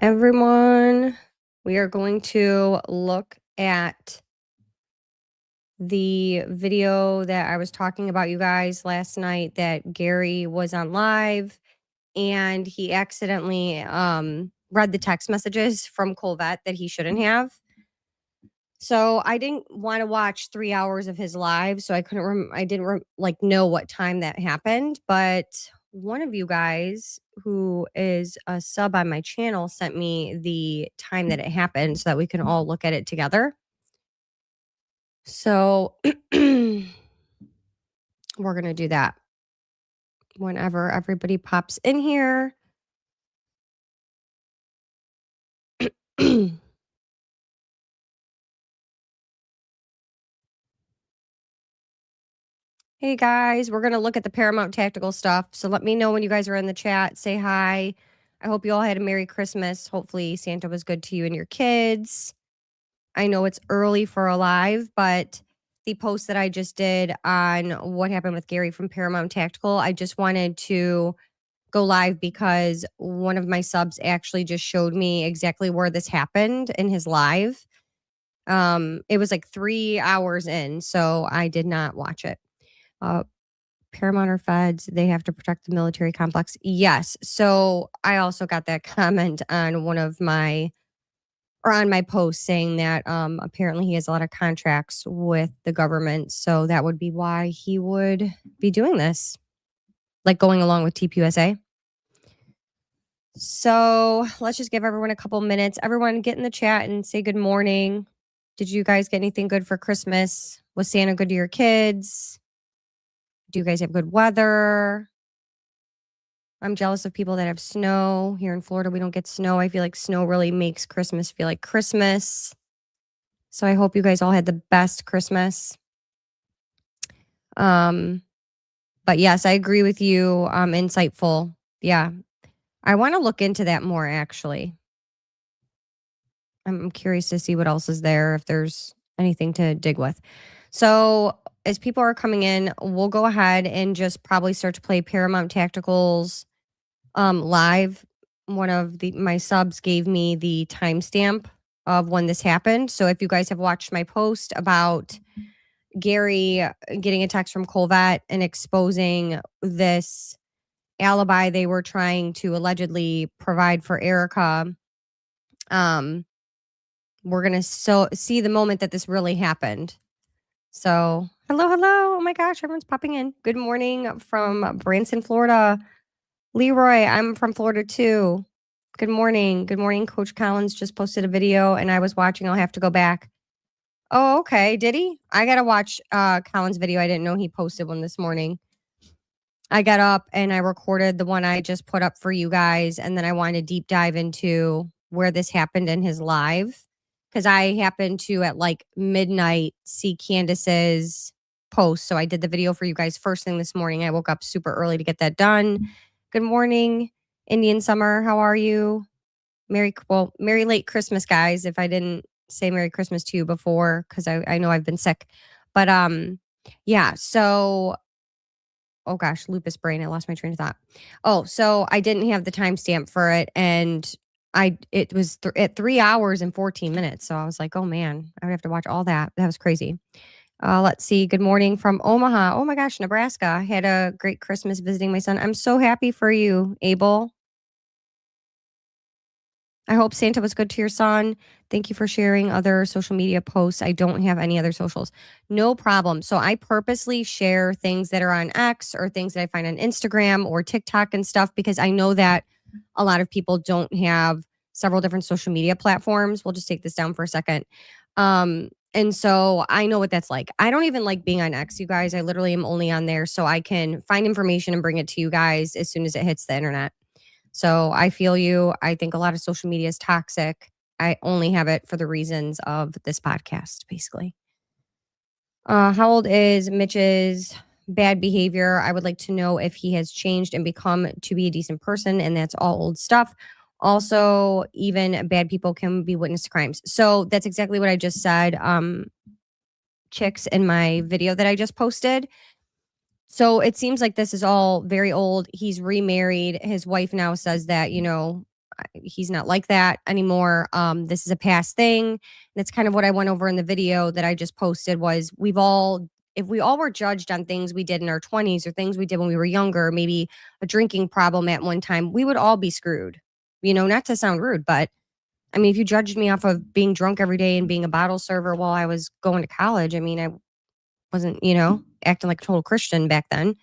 Everyone, we are going to look at the video that I was talking about you guys last night that Gary was on live and he accidentally read the text messages from Kolvet that he shouldn't have. So I didn't want to watch 3 hours of his live, so I couldn't I didn't know what time that happened, but one of you guys who is a sub on my channel sent me the time that it happened so that we can all look at it together. So we're going to do that whenever everybody pops in here. Hey guys, we're going to look at the Paramount Tactical stuff. So let me know when you guys are in the chat. Say hi. I hope you all had a Merry Christmas. Hopefully Santa was good to you and your kids. I know it's early for a live, but the post that I just did on what happened with Gary from Paramount Tactical, I just wanted to go live because one of my subs actually just showed me exactly where this happened in his live. It was like 3 hours in, so I did not watch it. Paramount or feds, they have to protect the military complex. Yes. So I also got that comment on one of my on my post saying that apparently he has a lot of contracts with the government. So that would be why he would be doing this, like going along with tpusa. So let's just give everyone a couple minutes. Everyone get in the chat and say good morning. Did you guys get anything good for Christmas? Was Santa good to your kids? Do you guys have good weather? I'm jealous of people that have snow. Here in Florida, we don't get snow. I feel like snow really makes Christmas feel like Christmas. So I hope you guys all had the best Christmas. But yes, I agree with you. Insightful. Yeah. I want to look into that more, actually. I'm curious to see what else is there, if there's anything to dig with. So as people are coming in, we'll go ahead and just probably start to play Paramount Tacticals live. One of my subs gave me the timestamp of when this happened. So if you guys have watched my post about Gary getting a text from Kolvet and exposing this alibi they were trying to allegedly provide for Erica, we're going to see the moment that this really happened. So hello. Oh my gosh, everyone's popping in. Good morning from Branson, Florida. Leroy, I'm from Florida too. Good morning. Good morning. Coach Collins just posted a video and I was watching. I'll have to go back. Oh, okay. Did he? I got to watch Collins' video. I didn't know he posted one this morning. I got up and I recorded the one I just put up for you guys. And then I wanted to deep dive into where this happened in his live. Because I happened to, at like midnight, see Candace's post. So I did the video for you guys first thing this morning. I woke up super early to get that done. Good morning, Indian Summer. How are you? Merry late Christmas, guys. If I didn't say Merry Christmas to you before, because I know I've been sick. But yeah, so oh gosh, lupus brain. I lost my train of thought. Oh, so I didn't have the timestamp for it, and it was at 3 hours and 14 minutes. So I was like, oh man, I would have to watch all that. That was crazy. Let's see. Good morning from Omaha. Oh my gosh, Nebraska. I had a great Christmas visiting my son. I'm so happy for you, Abel. I hope Santa was good to your son. Thank you for sharing other social media posts. I don't have any other socials. No problem. So I purposely share things that are on X or things that I find on Instagram or TikTok and stuff because I know that a lot of people don't have several different social media platforms. We'll just take this down for a second. And so I know what that's like. I don't even like being on X, you guys. I literally am only on there so I can find information and bring it to you guys as soon as it hits the internet. So I feel you. I think a lot of social media is toxic. I only have it for the reasons of this podcast, basically. How old is Mitch's bad behavior? I would like to know if he has changed and become to be a decent person, and that's all old stuff. Also, even bad people can be witness to crimes. So that's exactly what I just said, chicks, in my video that I just posted. So it seems like this is all very old. He's remarried. His wife now says that, he's not like that anymore. This is a past thing. And that's kind of what I went over in the video that I just posted was if we all were judged on things we did in our 20s or things we did when we were younger, maybe a drinking problem at one time, we would all be screwed. Not to sound rude, but I mean, if you judged me off of being drunk every day and being a bottle server while I was going to college, I mean, I wasn't, acting like a total Christian back then.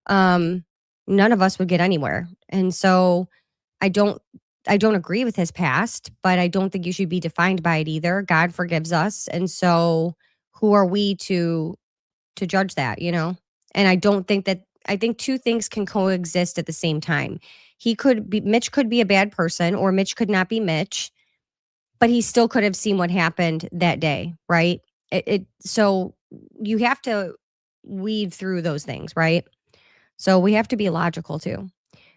None of us would get anywhere. And so I don't agree with his past, but I don't think you should be defined by it either. God forgives us. And so who are we to judge that, And I think two things can coexist at the same time. Mitch could be a bad person, or Mitch could not be Mitch, but he still could have seen what happened that day, right? So you have to weed through those things, right? So we have to be logical too.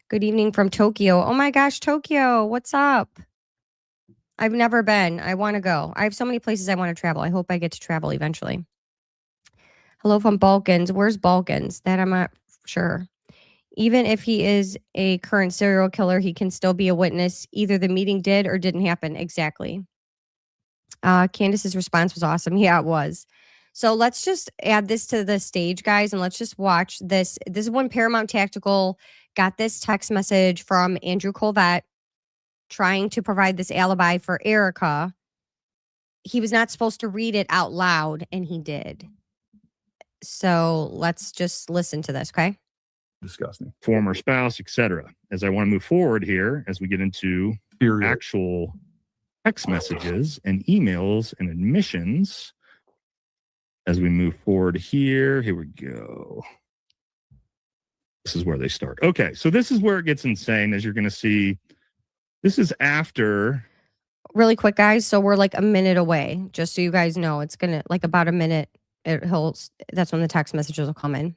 Good evening from Tokyo. Oh my gosh, Tokyo, what's up? I've never been. I want to go. I have so many places I want to travel. I hope I get to travel eventually. Hello from Balkans. Where's Balkans? That I'm not sure. Even if he is a current serial killer, he can still be a witness. Either the meeting did or didn't happen. Exactly. Candace's response was awesome. Yeah, it was. So let's just add this to the stage, guys, and let's just watch this. This is when Paramount Tactical got this text message from Andrew Kolvet trying to provide this alibi for Erica. He was not supposed to read it out loud, and he did. So let's just listen to this, okay? Disgusting. Former spouse, etc. As I want to move forward here, as we get into actual text messages and emails and admissions, as we move forward here we go. This is where they start. Okay, so this is where it gets insane, as you're going to see. This is after. Really quick, guys. So we're like a minute away, just so you guys know. It's going to, like, about a minute. That's when the text messages will come in.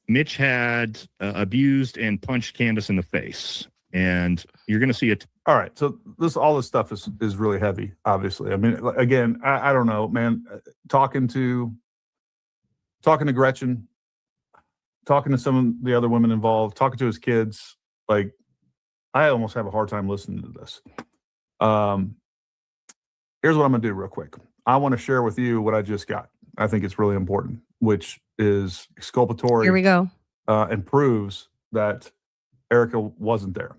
Mitch had abused and punched Candace in the face, and you're going to see it. All right, so all this stuff is really heavy. Obviously, I mean, again, I don't know, man. Talking to Gretchen, talking to some of the other women involved, talking to his kids, like, I almost have a hard time listening to this. Here's what I'm going to do real quick. I want to share with you what I just got. I think it's really important, which is exculpatory. Here we go. And proves that Erica wasn't there.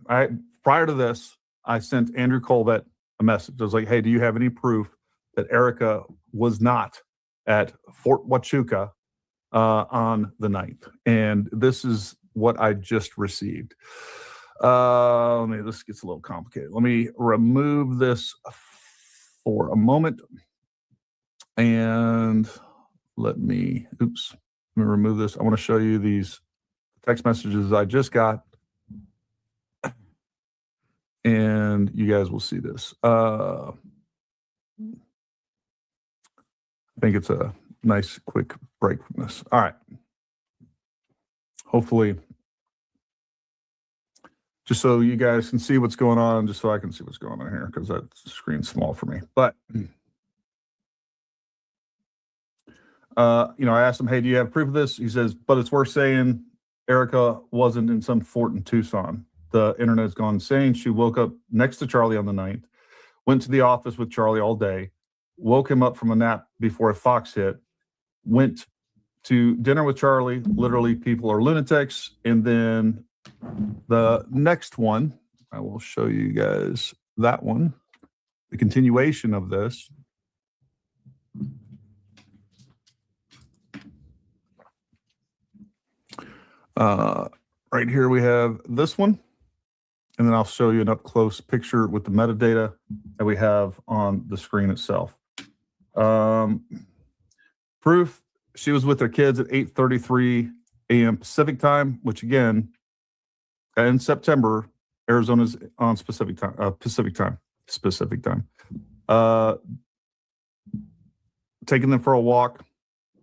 Prior to this, I sent Andrew Kolvet a message. I was like, hey, do you have any proof that Erica was not at Fort Huachuca on the 9th? And this is what I just received. This gets a little complicated. Let me remove this for a moment. And let me remove this. I want to show you these text messages I just got. And you guys will see this. I think it's a nice quick break from this. All right. Hopefully, just so you guys can see what's going on, just so I can see what's going on here, because that screen's small for me. But, I asked him, hey, do you have proof of this? He says, but it's worth saying Erica wasn't in some fort in Tucson. The internet's gone insane. She woke up next to Charlie on the 9th, went to the office with Charlie all day, woke him up from a nap before a fox hit, went to dinner with Charlie. Literally, people are lunatics. And then the next one, I will show you guys that one, the continuation of this. Right here we have this one. And then I'll show you an up-close picture with the metadata that we have on the screen itself. Proof, she was with her kids at 8:33 a.m. Pacific time, which again, in September, Arizona's on Pacific time. Taking them for a walk.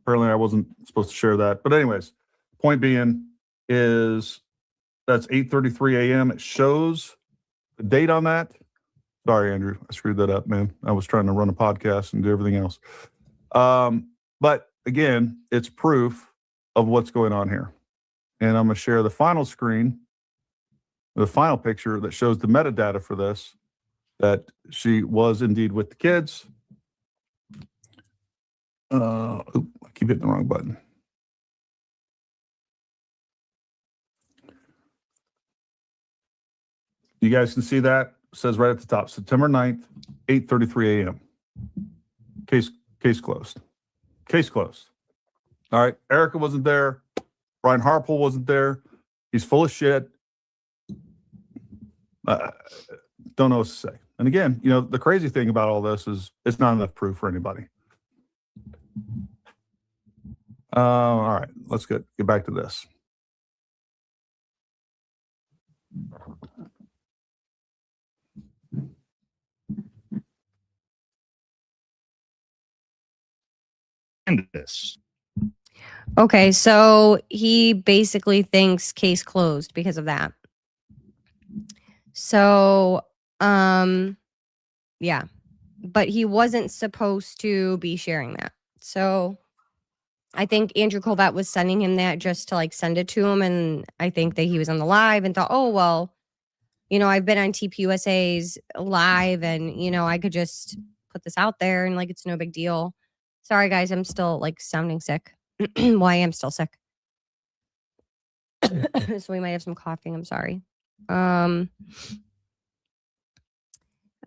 Apparently I wasn't supposed to share that. But anyways, point being is that's 8:33 a.m. It shows the date on that. Sorry, Andrew, I screwed that up, man. I was trying to run a podcast and do everything else. But again, it's proof of what's going on here. And I'm going to share the final screen The final picture that shows the metadata for this, that she was indeed with the kids. I keep hitting the wrong button. You guys can see that. It says right at the top, September 9th, 8:33 a.m. Case closed. Case closed. All right. Erica wasn't there. Brian Harpole wasn't there. He's full of shit. Don't know what to say. And again, you know, the crazy thing about all this is it's not enough proof for anybody. All right, let's get back to this. Candace. Okay, so he basically thinks case closed because of that. So, yeah, but he wasn't supposed to be sharing that. So I think Andrew Kolvet was sending him that just to like send it to him. And I think that he was on the live and thought, oh, well, you know, I've been on tpusa's live and, you know, I could just put this out there and like, it's no big deal. Sorry, guys, I'm still like sounding sick. Well, I am still sick. So we might have some coughing. I'm sorry.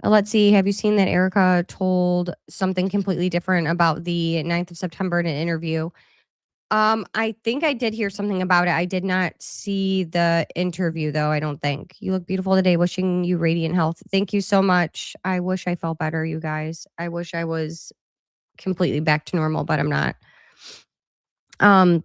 Let's see. Have you seen that Erica told something completely different about the 9th of September in an interview? I think I did hear something about it. I did not see the interview, though, I don't think. You look beautiful today. Wishing you radiant health. Thank you so much. I wish I felt better, you guys. I wish I was completely back to normal, but I'm not.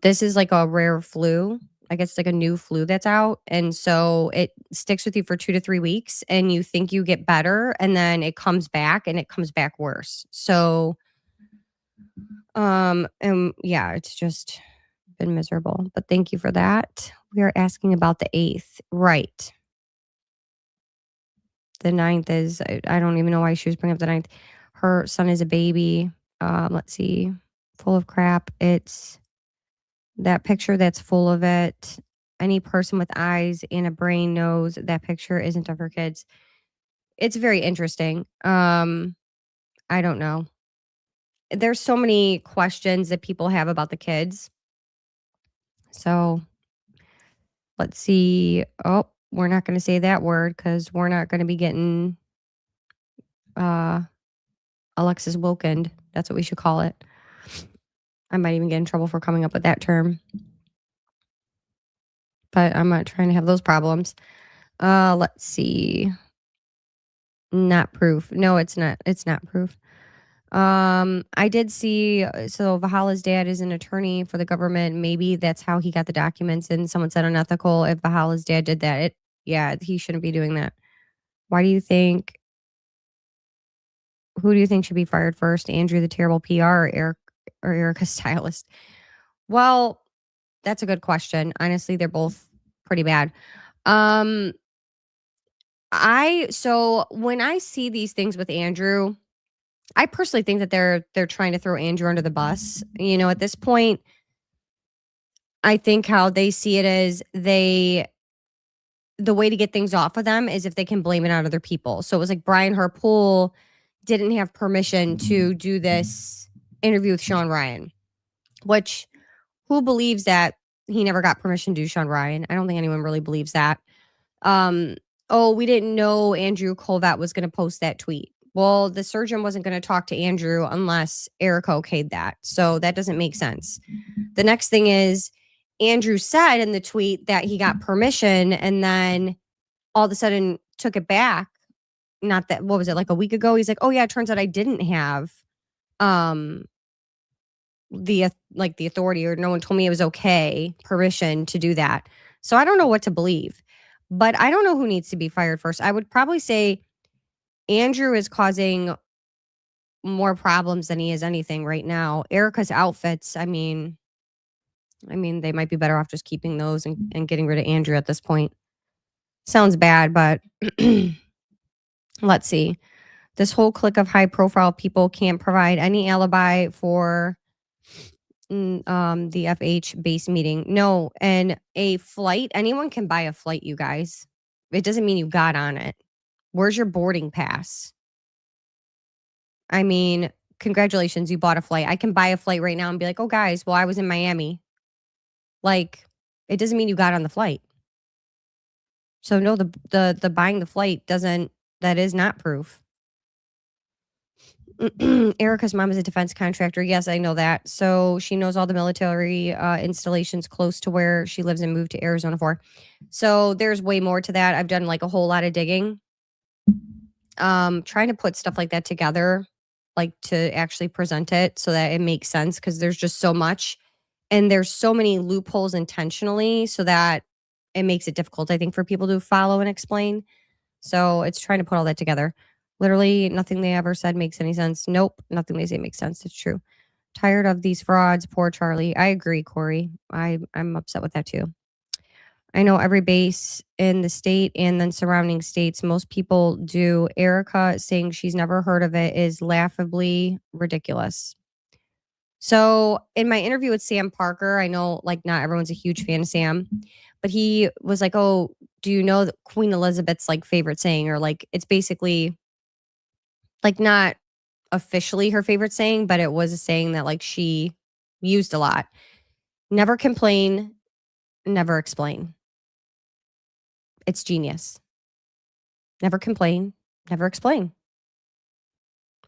This is like a rare flu. I guess it's like a new flu that's out. And so it sticks with you for 2 to 3 weeks and you think you get better and then it comes back and it comes back worse. So, and yeah, it's just been miserable, but thank you for that. We are asking about the 8th, right? The 9th is, I don't even know why she was bringing up the 9th. Her son is a baby. Let's see, full of crap. It's that picture that's full of it. Any person with eyes and a brain knows that picture isn't of her kids. It's very interesting. I don't know. There's so many questions that people have about the kids. So let's see. Oh, we're not going to say that word because we're not going to be getting Alexis Wilkend. That's what we should call it. I might even get in trouble for coming up with that term. But I'm not trying to have those problems. Let's see. Not proof. No, it's not. It's not proof. I did see, so Vahala's dad is an attorney for the government. Maybe that's how he got the documents. And someone said unethical. If Vahala's dad did that, yeah, he shouldn't be doing that. Why do you think? Who do you think should be fired first? Andrew, the terrible PR, or Erica stylist? Well, that's a good question. Honestly, they're both pretty bad. So when I see these things with Andrew, I personally think that they're trying to throw Andrew under the bus. You know, at this point, I think how they see it is the way to get things off of them is if they can blame it on other people. So it was like Brian Harpole didn't have permission to do this interview with Sean Ryan, which who believes that he never got permission to do Sean Ryan? I don't think anyone really believes that. We didn't know Andrew Kolvet was going to post that tweet. Well, the surgeon wasn't going to talk to Andrew unless Erica okayed that. So that doesn't make sense. The next thing is Andrew said in the tweet that he got permission and then all of a sudden took it back. Not that, what was it, like a week ago? He's like, oh yeah, it turns out I didn't have the authority, or no one told me it was okay, permission to do that. So I don't know what to believe, but I don't know who needs to be fired first. I would probably say Andrew is causing more problems than he is anything right now. Erica's outfits, I mean, they might be better off just keeping those and getting rid of Andrew at this point. Sounds bad, but let's see. This whole clique of high-profile people can't provide any alibi for the FH base meeting. No, and a flight, anyone can buy a flight, you guys. It doesn't mean you got on it. Where's your boarding pass? I mean, congratulations, you bought a flight. I can buy a flight right now and be like, oh, guys, well, I was in Miami. Like, it doesn't mean you got on the flight. So no, the buying the flight that is not proof. Erica's mom is a defense contractor. Yes, I know that. So she knows all the military installations close to where she lives and moved to Arizona for. So there's way more to that. I've done like a whole lot of digging. Trying to put stuff like that together, like to actually present it so that it makes sense, because there's just so much and there's so many loopholes intentionally so that it makes it difficult, I think, for people to follow and explain. So it's trying to put all that together. Literally nothing they ever said makes any sense. Nope, nothing they say makes sense. It's true. Tired of these frauds. Poor Charlie. I agree, Corey. I'm upset with that too. I know every base in the state and then surrounding states. Most people do. Erica saying she's never heard of it is laughably ridiculous. So in my interview with Sam Parker, I know like not everyone's a huge fan of Sam, but he was like, oh, do you know that Queen Elizabeth's like favorite saying? Or like it's basically like not officially her favorite saying, but it was a saying that like she used a lot. Never complain, never explain. It's genius. Never complain, never explain.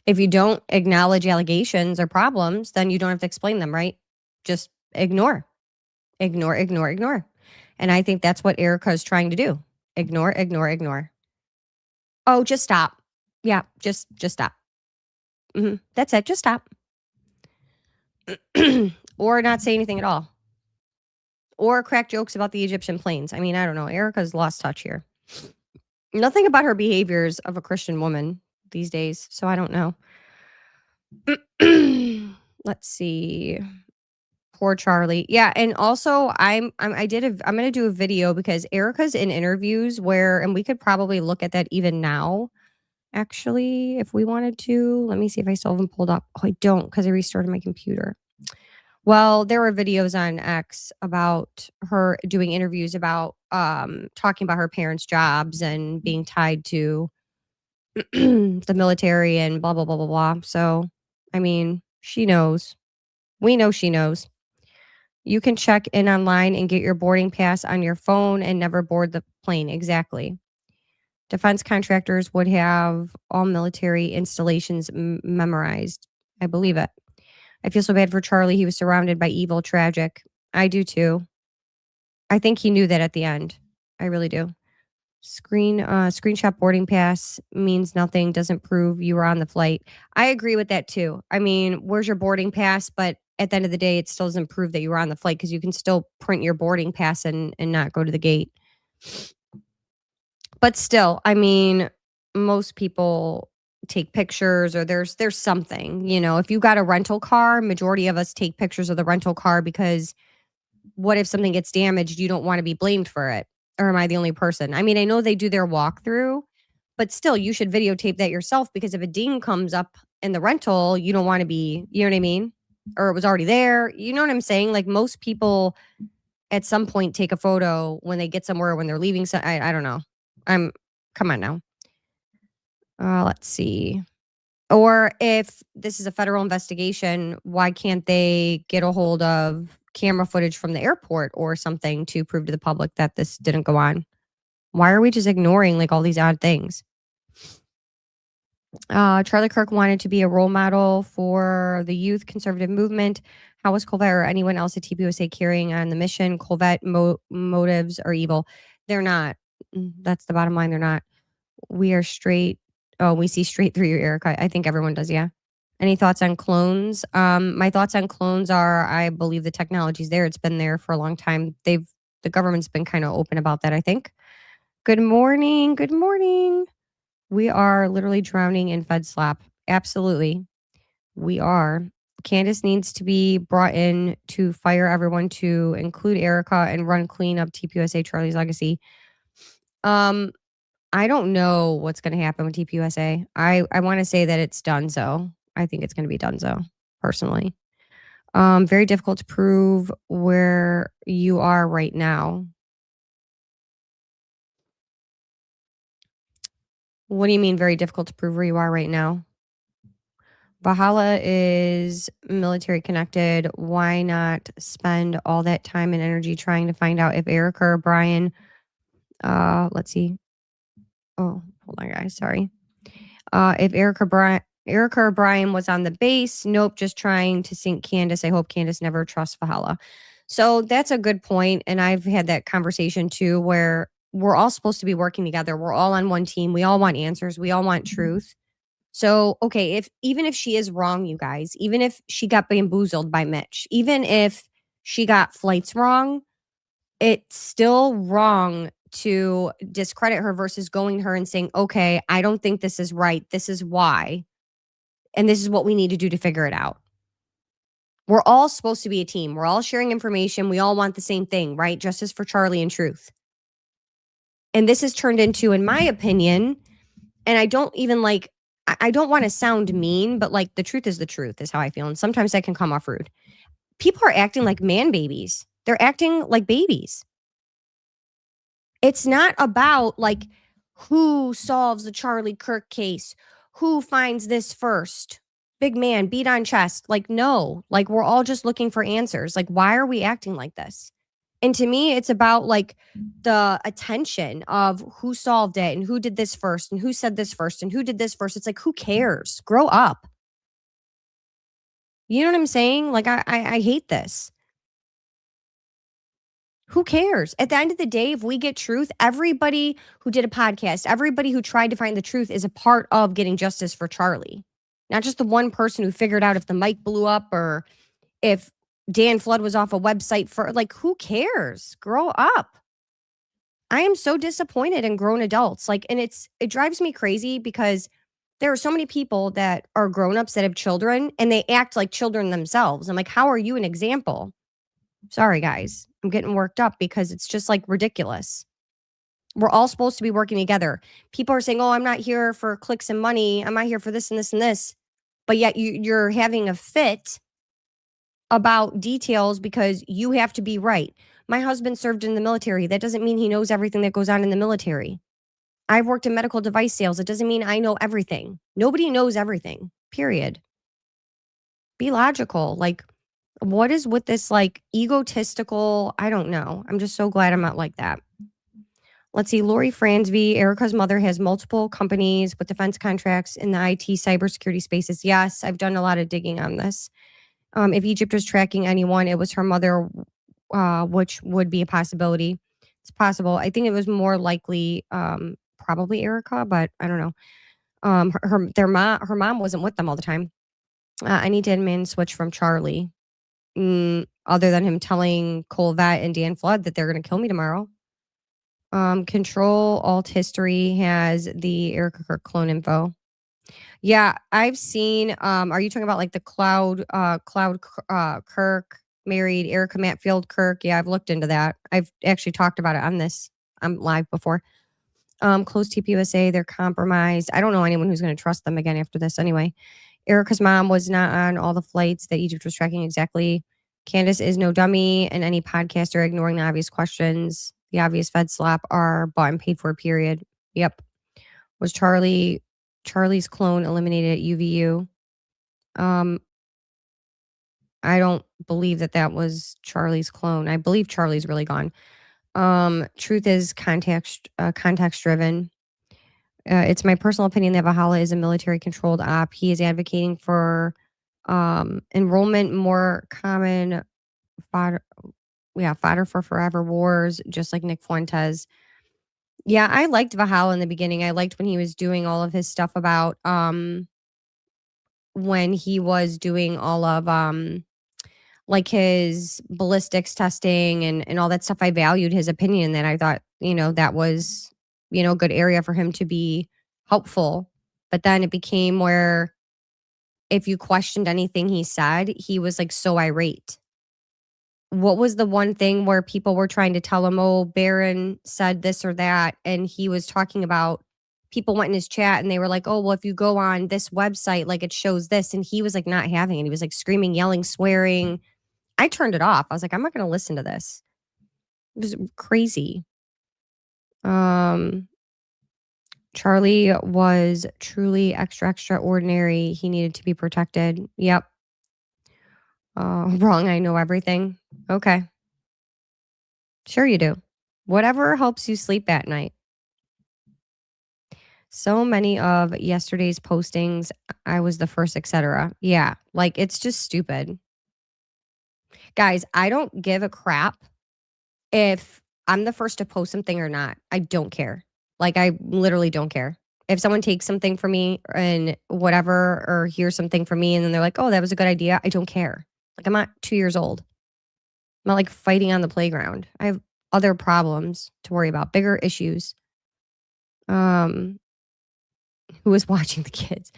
If you don't acknowledge allegations or problems, then you don't have to explain them, right? Just ignore. Ignore, ignore, ignore. And I think that's what Erica is trying to do. Ignore, ignore, ignore. Oh, just stop. Yeah, just stop. That's it. Just stop. Or not say anything at all. Or crack jokes about the Egyptian planes. I mean, I don't know. Erica's lost touch here. Nothing about her behaviors of a Christian woman these days, so I don't know. Let's see. Poor Charlie. Yeah, and also I'm going to do a video because Erica's in interviews where, and we could probably look at that even now. Actually, if we wanted to, let me see if I still have them pulled up. Oh, I don't, because I restarted my computer. Well, there were videos on X about her doing interviews about talking about her parents' jobs and being tied to the military and blah, blah, blah, blah, blah. So, I mean, she knows. We know she knows. You can check in online and get your boarding pass on your phone and never board the plane. Exactly. Defense contractors would have all military installations memorized. I believe it. I feel so bad for Charlie. He was surrounded by evil, tragic. I do too. I think he knew that at the end. I really do. Screenshot boarding pass means nothing, doesn't prove you were on the flight. I agree with that too. I mean, where's your boarding pass? But at the end of the day, it still doesn't prove that you were on the flight because you can still print your boarding pass and not go to the gate. But still, I mean, most people take pictures or there's something, you know, if you got a rental car, majority of us take pictures of the rental car because what if something gets damaged? You don't want to be blamed for it. Or am I the only person? I mean, I know they do their walkthrough, but still, you should videotape that yourself because if a ding comes up in the rental, you don't want to be, you know what I mean? Or it was already there. You know what I'm saying? Like most people at some point take a photo when they get somewhere, when they're leaving. So I don't know. Come on now. Let's see. Or if this is a federal investigation, why can't they get a hold of camera footage from the airport or something to prove to the public that this didn't go on? Why are we just ignoring like all these odd things? Charlie Kirk wanted to be a role model for the youth conservative movement. How was Kolvet or anyone else at tpusa carrying on the mission? Kolvet motives are evil. They're not. That's the bottom line. They're not. We are straight. Oh, we see straight through you, Erica. I think everyone does. Yeah. Any thoughts on clones? My thoughts on clones are I believe the technology's there. It's been there for a long time. The government's been kind of open about that, I think. Good morning. Good morning. We are literally drowning in Fed slap. Absolutely. We are. Candace needs to be brought in to fire everyone, to include Erica, and run clean up tpusa Charlie's legacy. I don't know what's going to happen with tpusa. I want to say that it's done so. I think it's going to be done so, personally. Very difficult to prove where you are right now. What do you mean very difficult to prove where you are right now? Valhalla is military connected. Why not spend all that time and energy trying to find out if Erica or Brian, let's see. Oh, hold on, guys. Sorry. If Erica or Brian was on the base, nope, just trying to sink Candace. I hope Candace never trusts Valhalla. So that's a good point, and I've had that conversation too, where we're all supposed to be working together. We're all on one team. We all want answers. We all want truth. So, okay, even if she is wrong, you guys, even if she got bamboozled by Mitch, even if she got flights wrong, it's still wrong to discredit her versus going to her and saying, okay, I don't think this is right. This is why. And this is what we need to do to figure it out. We're all supposed to be a team. We're all sharing information. We all want the same thing, right? Justice for Charlie and truth. And this has turned into, in my opinion, and I don't even like, I don't want to sound mean, but like the truth is how I feel. And sometimes that can come off rude. People are acting like man babies. They're acting like babies. It's not about like who solves the Charlie Kirk case, who finds this first. Big man, beat on chest. Like, no, like we're all just looking for answers. Like, why are we acting like this? And to me, it's about like the attention of who solved it and who did this first and who said this first and who did this first. It's like, who cares? Grow up. You know what I'm saying? Like, I hate this. Who cares? At the end of the day, if we get truth, everybody who did a podcast, everybody who tried to find the truth is a part of getting justice for Charlie. Not just the one person who figured out if the mic blew up or if Dan Flood was off a website for, like, who cares? Grow up. I am so disappointed in grown adults. Like, and it drives me crazy because there are so many people that are grown-ups that have children and they act like children themselves. I'm like, how are you an example? Sorry, guys. I'm getting worked up because it's just like ridiculous. We're all supposed to be working together. People are saying, oh, I'm not here for clicks and money. I'm not here for this and this and this. But yet you're having a fit about details because you have to be right. My husband served in the military. That doesn't mean he knows everything that goes on in the military. I've worked in medical device sales. It doesn't mean I know everything. Nobody knows everything, period. Be logical. Like, what is with this like egotistical? I don't know. I'm just so glad I'm not like that. Let's see. Lori Fransby, Erica's mother, has multiple companies with defense contracts in the IT cybersecurity spaces. Yes, I've done a lot of digging on this. If Egypt was tracking anyone, it was her mother, which would be a possibility. It's possible. I think it was more likely probably Erica, but I don't know. Her mom wasn't with them all the time. I need to admin switch from Charlie. Other than him telling Kolvet and Dan Flood that they're going to kill me tomorrow. Control Alt History has the Erica Kirk clone info. Yeah, I've seen. Are you talking about like the Cloud Kirk married Erica Matfield Kirk? Yeah, I've looked into that. I've actually talked about it on this. I'm live before. Close tpusa, they're compromised. I don't know anyone who's going to trust them again after this anyway. Erica's mom was not on all the flights that Egypt was tracking exactly. Candace is no dummy, and any podcaster ignoring the obvious questions, the obvious Fed slap are bought and paid for, period. Yep. Was Charlie's clone eliminated at UVU? I don't believe that was Charlie's clone. I believe Charlie's really gone. Truth is context driven. It's my personal opinion that Valhalla is a military controlled op. He is advocating for enrollment, more common fodder for forever wars, just like Nick Fuentes. Yeah, I liked Valhalla in the beginning. I liked when he was doing all of his stuff about when he was doing all of like his ballistics testing and all that stuff. I valued his opinion, that I thought, that was, a good area for him to be helpful. But then it became where if you questioned anything he said, he was like so irate. What was the one thing where people were trying to tell him, oh, Barron said this or that, and he was talking about, people went in his chat and they were like, oh, well, if you go on this website, like it shows this, and he was like not having it. He was like screaming, yelling, swearing. I turned it off. I was like, I'm not going to listen to this. It was crazy. Charlie was truly extraordinary. He needed to be protected. Yep. Wrong. I know everything. Okay. Sure you do. Whatever helps you sleep at night. So many of yesterday's postings, I was the first, etc. Yeah, like it's just stupid. Guys, I don't give a crap if I'm the first to post something or not. I don't care. Like I literally don't care. If someone takes something from me and whatever, or hears something from me and then they're like, oh, that was a good idea, I don't care. Like I'm not 2 years old. I'm not like fighting on the playground. I have other problems to worry about, bigger issues. Who is watching the kids?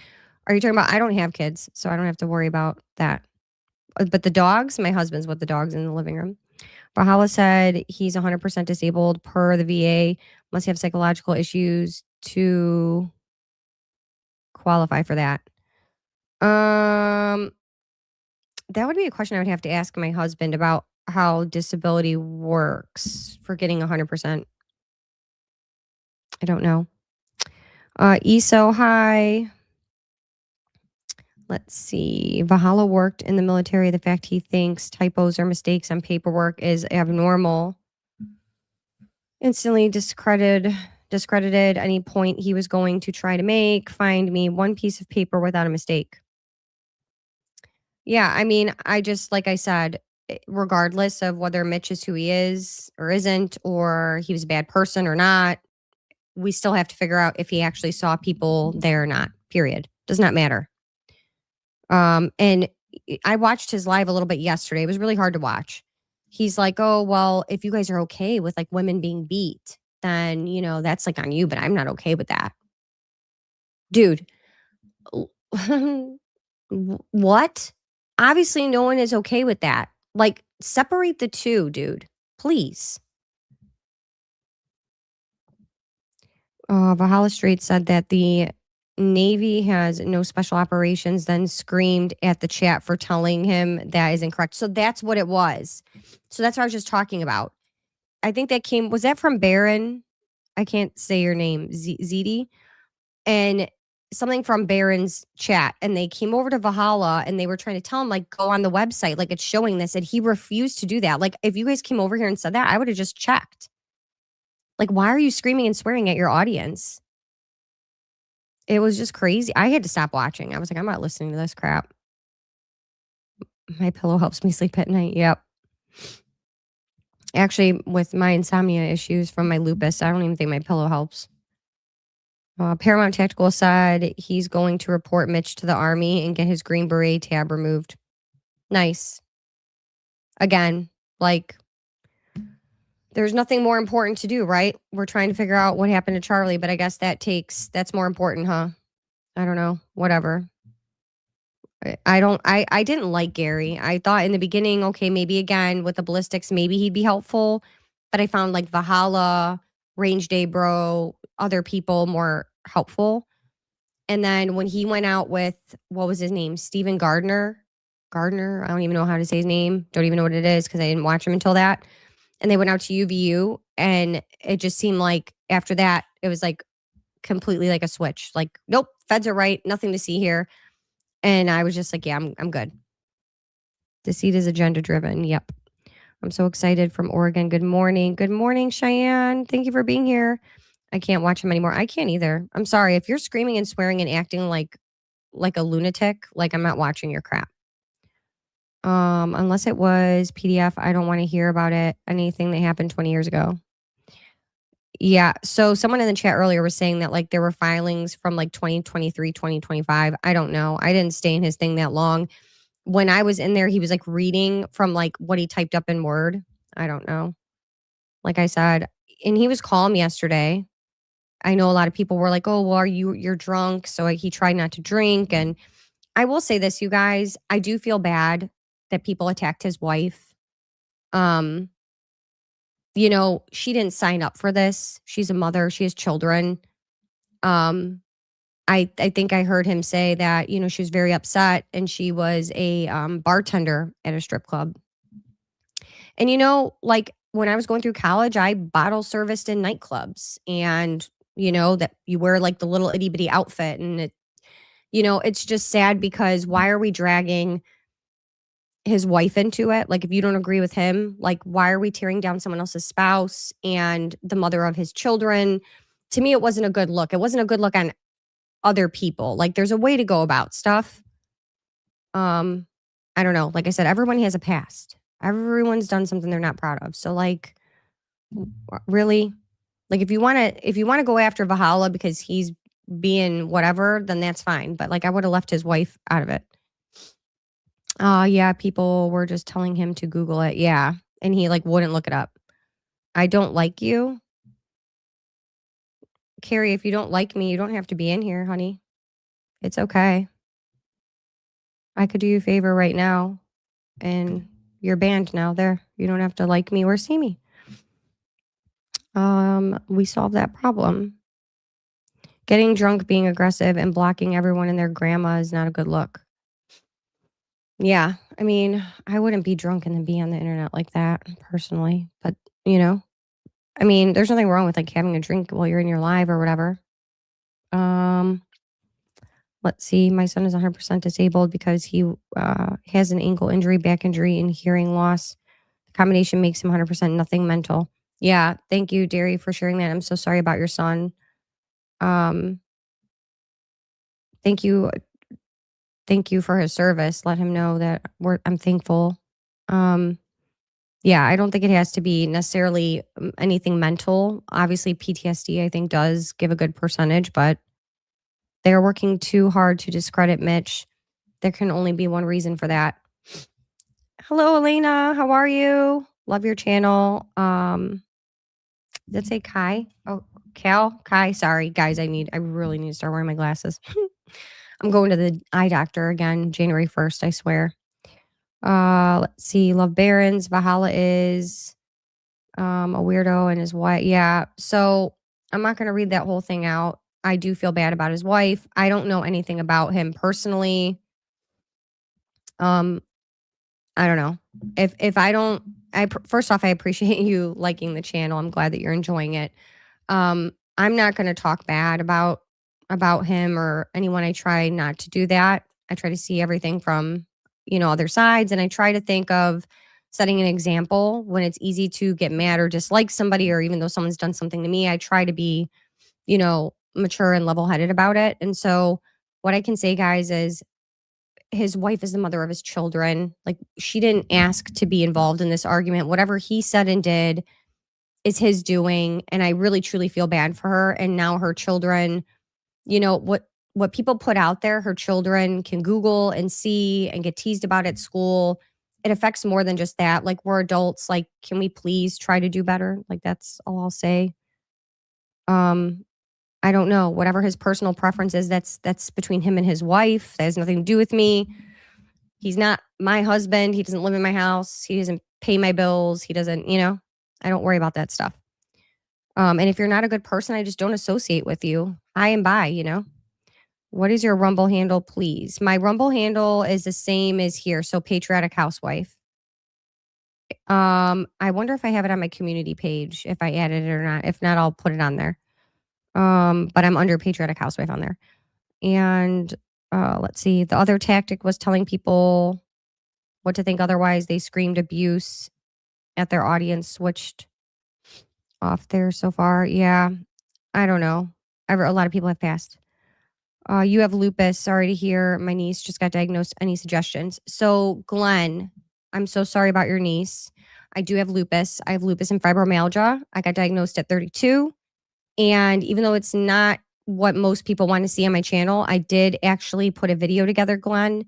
Are you talking about? I don't have kids, so I don't have to worry about that. But the dogs, my husband's with the dogs in the living room. Bahala said he's 100% disabled per the VA, must have psychological issues to qualify for that. That would be a question I would have to ask my husband about how disability works for getting 100%. I don't know. ESO, hi. Let's see. Valhalla worked in the military. The fact he thinks typos or mistakes on paperwork is abnormal. Instantly discredited any point he was going to try to make. Find me one piece of paper without a mistake. Yeah, I mean, I just, like I said, regardless of whether Mitch is who he is or isn't, or he was a bad person or not, we still have to figure out if he actually saw people there or not, period. Does not matter. And I watched his live a little bit yesterday. It was really hard to watch. He's like, oh, well, if you guys are okay with like women being beat, then, you know, that's like on you, but I'm not okay with that. Dude, what? Obviously, no one is okay with that. Like, separate the two, dude. Please. Valhalla Strait said that the Navy has no special operations, then screamed at the chat for telling him that is incorrect. So that's what it was. So that's what I was just talking about. I think that was that from Baron? I can't say your name, ZD. And something from Baron's chat. And they came over to Valhalla and they were trying to tell him, like, go on the website. Like, it's showing this. And he refused to do that. Like, if you guys came over here and said that, I would have just checked. Like, why are you screaming and swearing at your audience? It was just crazy. I had to stop watching. I was like, I'm not listening to this crap. My pillow helps me sleep at night. Yep. Actually, with my insomnia issues from my lupus, I don't even think my pillow helps. Paramount Tactical said he's going to report Mitch to the Army and get his Green Beret tab removed. Nice. Again, like, there's nothing more important to do, right? We're trying to figure out what happened to Charlie, but I guess that's more important, huh? I don't know. Whatever. I didn't like Gary. I thought in the beginning, okay, maybe again with the ballistics, maybe he'd be helpful. But I found like Valhalla, Range Day Bro, other people more helpful. And then when he went out with, what was his name? Stephen Gardner. I don't even know how to say his name. Don't even know what it is because I didn't watch him until that. And they went out to UVU and it just seemed like after that, it was like completely like a switch. Like, nope, feds are right. Nothing to see here. And I was just like, yeah, I'm good. Deceit is agenda driven. Yep. I'm so excited from Oregon. Good morning. Good morning, Cheyenne. Thank you for being here. I can't watch him anymore. I can't either. I'm sorry. If you're screaming and swearing and acting like a lunatic, like I'm not watching your crap. Unless it was PDF, I don't want to hear about it. Anything that happened 20 years ago. Yeah. So someone in the chat earlier was saying that like there were filings from like 2023, 2025. I don't know. I didn't stay in his thing that long. When I was in there, he was like reading from like what he typed up in Word. I don't know. Like I said, and he was calm yesterday. I know a lot of people were like, oh, well, you're drunk. So he tried not to drink. And I will say this, you guys, I do feel bad that people attacked his wife. You know, she didn't sign up for this. She's a mother. She has children. I think I heard him say that, you know, she was very upset and she was a bartender at a strip club. And, you know, like when I was going through college, I bottle serviced in nightclubs and you know, that you wear like the little itty bitty outfit. And it, you know, it's just sad because why are we dragging his wife into it? Like, if you don't agree with him, like, why are we tearing down someone else's spouse and the mother of his children? To me, it wasn't a good look. It wasn't a good look on other people. Like, there's a way to go about stuff. I don't know. Like I said, everyone has a past. Everyone's done something they're not proud of. So, like, really, like, if you want to go after Valhalla because he's being whatever, then that's fine. But like, I would have left his wife out of it. Yeah, people were just telling him to Google it. Yeah, and he like wouldn't look it up. I don't like you, Carrie. If you don't like me, you don't have to be in here, honey. It's okay. I could do you a favor right now, and you're banned now. There, you don't have to like me or see me. We solved that problem. Getting drunk, being aggressive, and blocking everyone and their grandma is not a good look. Yeah, I mean, I wouldn't be drunk and then be on the internet like that personally, but you know, I mean, there's nothing wrong with like having a drink while you're in your live or whatever. Let's see. My son is 100% disabled because he has an ankle injury, back injury, and hearing loss. The combination makes him 100% nothing mental. Yeah, thank you, Derry, for sharing that. I'm so sorry about your son. Thank you for his service. Let him know that I'm thankful. Yeah, I don't think it has to be necessarily anything mental. Obviously, PTSD, I think, does give a good percentage, but they're working too hard to discredit Mitch. There can only be one reason for that. Hello, Elena. How are you? Love your channel. Did it say Kai? Oh, Cal? Kai. Sorry, guys. I really need to start wearing my glasses. I'm going to the eye doctor again, January 1st, I swear. Let's see. Love Barons. Valhalla is a weirdo and his wife. Yeah. So I'm not going to read that whole thing out. I do feel bad about his wife. I don't know anything about him personally. I don't know. If I don't, first off, I appreciate you liking the channel. I'm glad that you're enjoying it. I'm not going to talk bad about him or anyone. I try not to do that. I try to see everything from, you know, other sides, and I try to think of setting an example when it's easy to get mad or dislike somebody, or even though someone's done something to me, I try to be, you know, mature and level-headed about it. And so what I can say, guys, is his wife is the mother of his children. Like, she didn't ask to be involved in this argument. Whatever he said and did is his doing, and I really truly feel bad for her. And now her children, you know, what people put out there, her children can Google and see and get teased about at school. It affects more than just that. Like, we're adults. Like, can we please try to do better? Like, that's all I'll say. I don't know. Whatever his personal preference is, that's between him and his wife. That has nothing to do with me. He's not my husband. He doesn't live in my house. He doesn't pay my bills. He doesn't, you know, I don't worry about that stuff. And if you're not a good person, I just don't associate with you. Hi and bye, you know. What is your Rumble handle, please? My Rumble handle is the same as here. So Patriotic Housewife. I wonder if I have it on my community page, if I added it or not. If not, I'll put it on there. But I'm under Patriotic Housewife on there. And let's see. The other tactic was telling people what to think otherwise. They screamed abuse at their audience, switched off there so far. Yeah, I don't know. A lot of people have passed. You have lupus. Sorry to hear. My niece just got diagnosed. Any suggestions? So, Glenn, I'm so sorry about your niece. I do have lupus. I have lupus and fibromyalgia. I got diagnosed at 32. And even though it's not what most people want to see on my channel, I did actually put a video together, Glenn,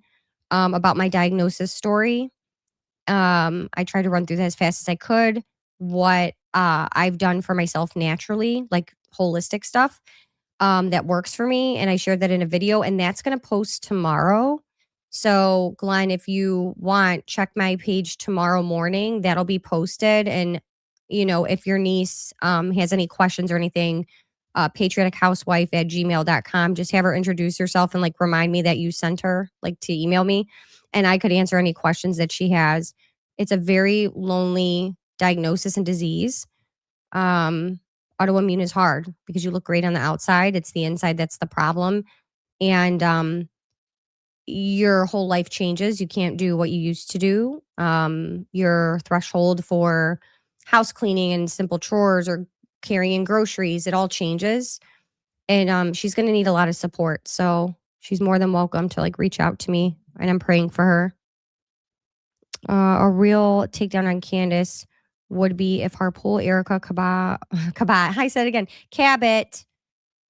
about my diagnosis story. I tried to run through that as fast as I could. What I've done for myself naturally, like holistic stuff that works for me. And I shared that in a video, and that's going to post tomorrow. So, Glenn, if you want, check my page tomorrow morning. That'll be posted. And, you know, if your niece has any questions or anything, patriotichousewife@gmail.com. Just have her introduce herself and like remind me that you sent her like to email me, and I could answer any questions that she has. It's a very lonely diagnosis and disease. autoimmune is hard because you look great on the outside. It's the inside that's the problem. And your whole life changes. You can't do what you used to do. Your threshold for house cleaning and simple chores or carrying groceries, it all changes. And she's going to need a lot of support. So she's more than welcome to like reach out to me, and I'm praying for her. A real takedown on Candace would be if Harpool, Erica, Kabat, I said it again, Cabot,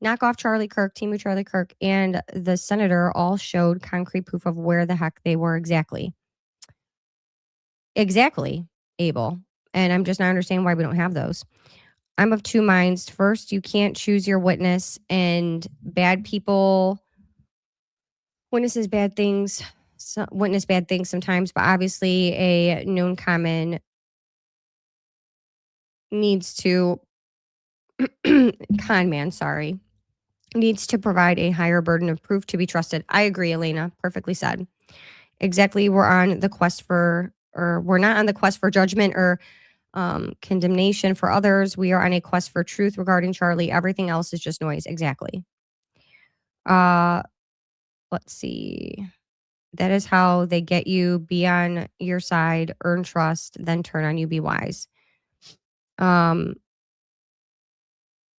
knock off Charlie Kirk, Timu Charlie Kirk, and the senator all showed concrete proof of where the heck they were exactly. Exactly, Abel. And I'm just not understanding why we don't have those. I'm of two minds. First, you can't choose your witness, and bad people witnesses bad things, witness bad things sometimes, but obviously a known common needs to con man, sorry, needs to provide a higher burden of proof to be trusted. I agree, Elena. Perfectly said. Exactly. We're on the quest for, or we're not on the quest for judgment or condemnation for others. We are on a quest for truth regarding Charlie. Everything else is just noise. Exactly. Let's see. That is how they get you. Be on your side, earn trust, then turn on you. Be wise. Earl,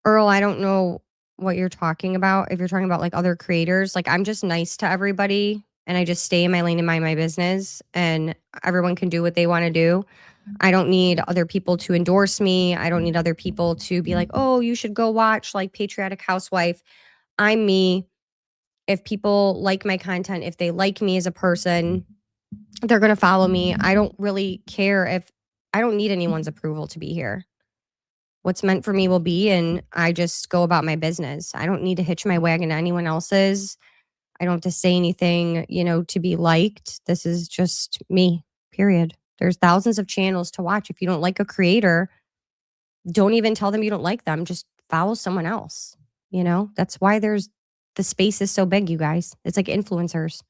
I don't know what you're talking about. If you're talking about like other creators, like I'm just nice to everybody and I just stay in my lane and mind my business, and everyone can do what they want to do. I don't need other people to endorse me. I don't need other people to be like, oh, you should go watch like Patriotic Housewife. I'm me. If people like my content, if they like me as a person, they're going to follow me. I don't really care if I don't need anyone's approval to be here. What's meant for me will be, and I just go about my business. I don't need to hitch my wagon to anyone else's. I don't have to say anything, to be liked. This is just me, period. There's thousands of channels to watch. If you don't like a creator, don't even tell them you don't like them. Just follow someone else. That's why the space is so big, you guys. It's like influencers.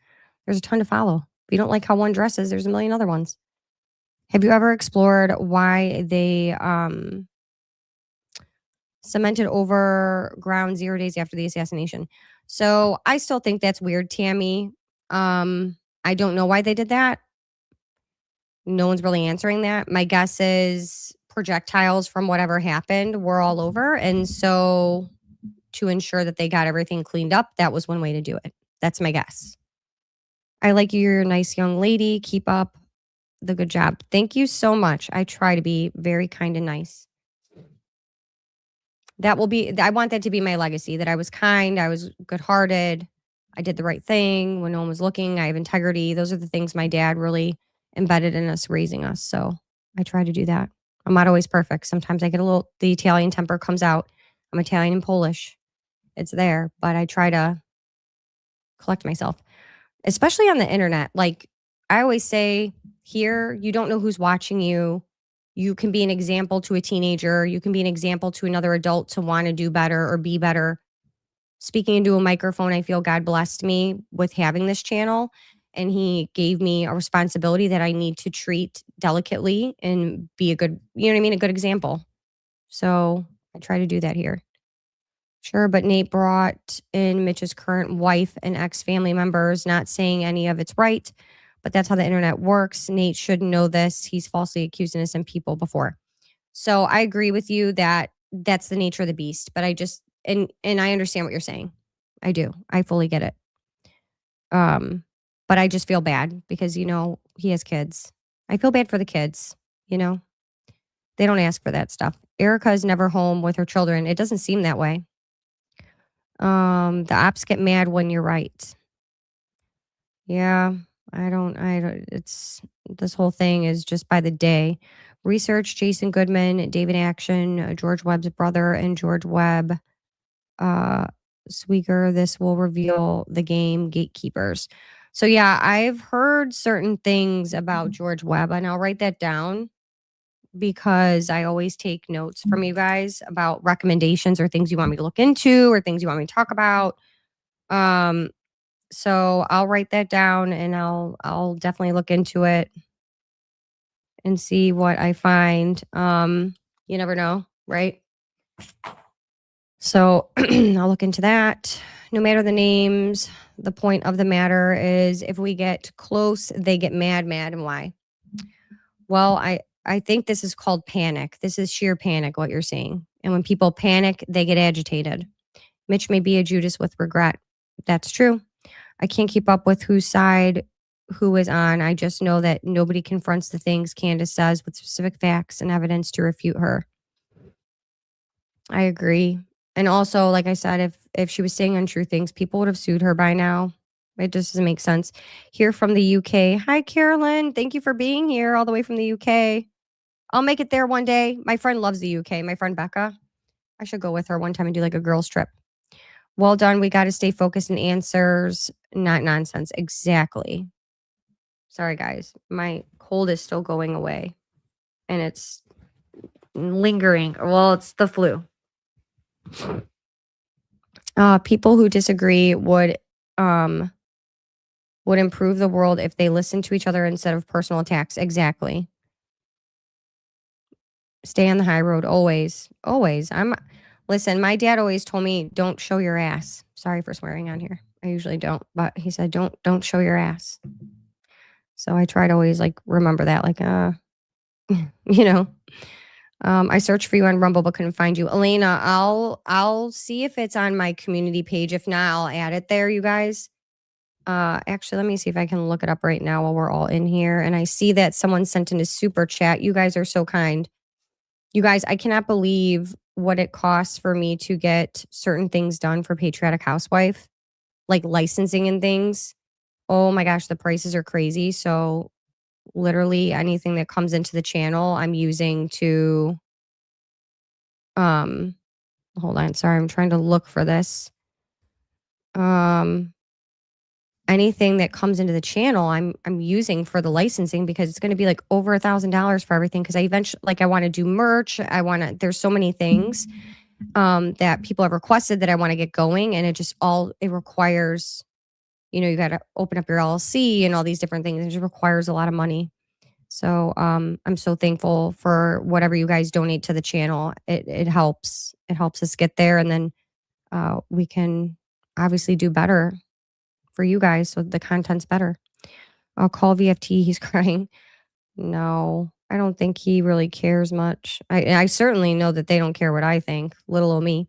There's a ton to follow. If you don't like how one dresses, there's a million other ones. Have you ever explored why they cemented over ground 0 days after the assassination? So I still think that's weird, Tammy. I don't know why they did that. No one's really answering that. My guess is projectiles from whatever happened were all over. And so to ensure that they got everything cleaned up, that was one way to do it. That's my guess. I like you. You're a nice young lady. Keep up the good job. Thank you so much. I try to be very kind and nice. I want that to be my legacy, that I was kind, I was good-hearted, I did the right thing when no one was looking, I have integrity. Those are the things my dad really embedded in us, raising us. So I try to do that. I'm not always perfect. Sometimes I get the Italian temper comes out. I'm Italian and Polish. It's there, but I try to collect myself, especially on the internet. Like I always say here, you don't know who's watching you. You can be an example to a teenager. You can be an example to another adult to want to do better or be better. Speaking into a microphone, I feel God blessed me with having this channel, and he gave me a responsibility that I need to treat delicately and be a good, a good example. So I try to do that here. Sure, but Nate brought in Mitch's current wife and ex-family members, not saying any of it's right, but that's how the internet works. Nate should know this. He's falsely accused innocent people before. So I agree with you that that's the nature of the beast, but I just, and I understand what you're saying. I do. I fully get it. But I just feel bad because, he has kids. I feel bad for the kids, They don't ask for that stuff. Erica is never home with her children. It doesn't seem that way. The ops get mad when you're right. Yeah, this whole thing is just by the day. Research, Jason Goodman, David Action, George Webb's brother, and George Webb. Swigger, this will reveal the game gatekeepers. So yeah, I've heard certain things about George Webb, and I'll write that down because I always take notes from you guys about recommendations or things you want me to look into or things you want me to talk about. So I'll write that down and I'll definitely look into it and see what I find. You never know, right? So I'll look into that. No matter the names, the point of the matter is if we get close, they get mad, and why? Well, I think this is called panic. This is sheer panic, what you're seeing. And when people panic, they get agitated. Mitch may be a Judas with regret. That's true. I can't keep up with whose side who is on. I just know that nobody confronts the things Candace says with specific facts and evidence to refute her. I agree. And also, like I said, if she was saying untrue things, people would have sued her by now. It just doesn't make sense. Here from the UK. Hi, Carolyn. Thank you for being here all the way from the UK. I'll make it there one day. My friend loves the UK. My friend Becca. I should go with her one time and do like a girls trip. Well done. We got to stay focused and answers, not nonsense. Exactly. Sorry, guys. My cold is still going away and it's lingering. Well, it's the flu. People who disagree would improve the world if they listen to each other instead of personal attacks. Exactly. Stay on the high road always. Always. Listen, my dad always told me don't show your ass. Sorry for swearing on here. I usually don't, but he said don't show your ass. So I try to always like remember that, like you know. I searched for you on Rumble but couldn't find you. Elena, I'll see if it's on my community page. If not, I'll add it there, you guys. Actually, let me see if I can look it up right now while we're all in here. And I see that someone sent in a super chat. You guys are so kind. You guys, I cannot believe what it costs for me to get certain things done for Patriotic Housewife, like licensing and things. Oh my gosh, the prices are crazy. So literally anything that comes into the channel, I'm using to, hold on. Sorry, I'm trying to look for this. Anything that comes into the channel, I'm using for the licensing because it's going to be like over $1,000 for everything. Because I eventually, like, I want to do merch. There's so many things that people have requested that I want to get going, and it requires, you got to open up your LLC and all these different things. It just requires a lot of money. So I'm so thankful for whatever you guys donate to the channel. It helps. It helps us get there, and then we can obviously do better for you guys, so the content's better. I'll call VFT. He's crying. No, I don't think he really cares much. I certainly know that they don't care what I think. Little old me.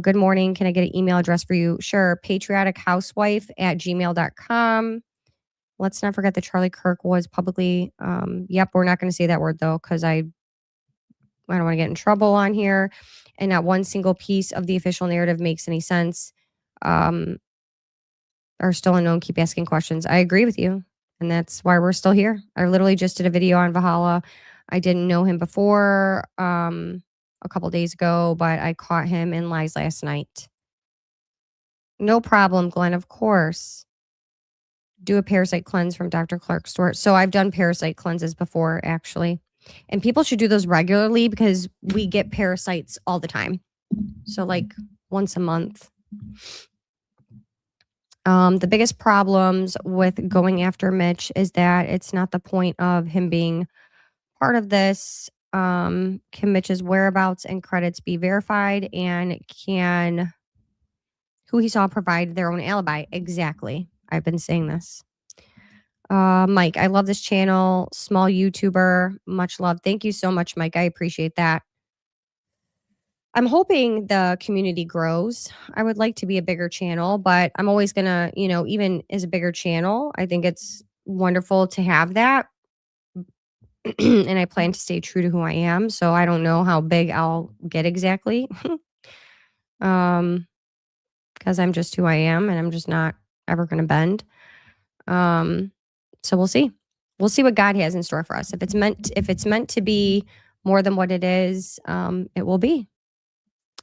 Good morning. Can I get an email address for you? Sure. patriotichousewife@gmail.com. Let's not forget that Charlie Kirk was publicly. Yep, we're not going to say that word though, because I don't want to get in trouble on here. And not one single piece of the official narrative makes any sense. Are still unknown. Keep asking questions. I agree with you. And that's why we're still here. I literally just did a video on Valhalla. I didn't know him before a couple days ago, but I caught him in lies last night. No problem, Glenn, of course. Do a parasite cleanse from Dr. Clark's store. So I've done parasite cleanses before, actually. And people should do those regularly because we get parasites all the time. So like once a month. The biggest problems with going after Mitch is that it's not the point of him being part of this. Can Mitch's whereabouts and credits be verified, and can who he saw provide their own alibi? Exactly. I've been saying this. Mike, I love this channel. Small YouTuber. Much love. Thank you so much, Mike. I appreciate that. I'm hoping the community grows. I would like to be a bigger channel, but I'm always going to, even as a bigger channel, I think it's wonderful to have that. And I plan to stay true to who I am. So I don't know how big I'll get exactly. Because I'm just who I am and I'm just not ever going to bend. So we'll see. We'll see what God has in store for us. If it's meant to be more than what it is, it will be.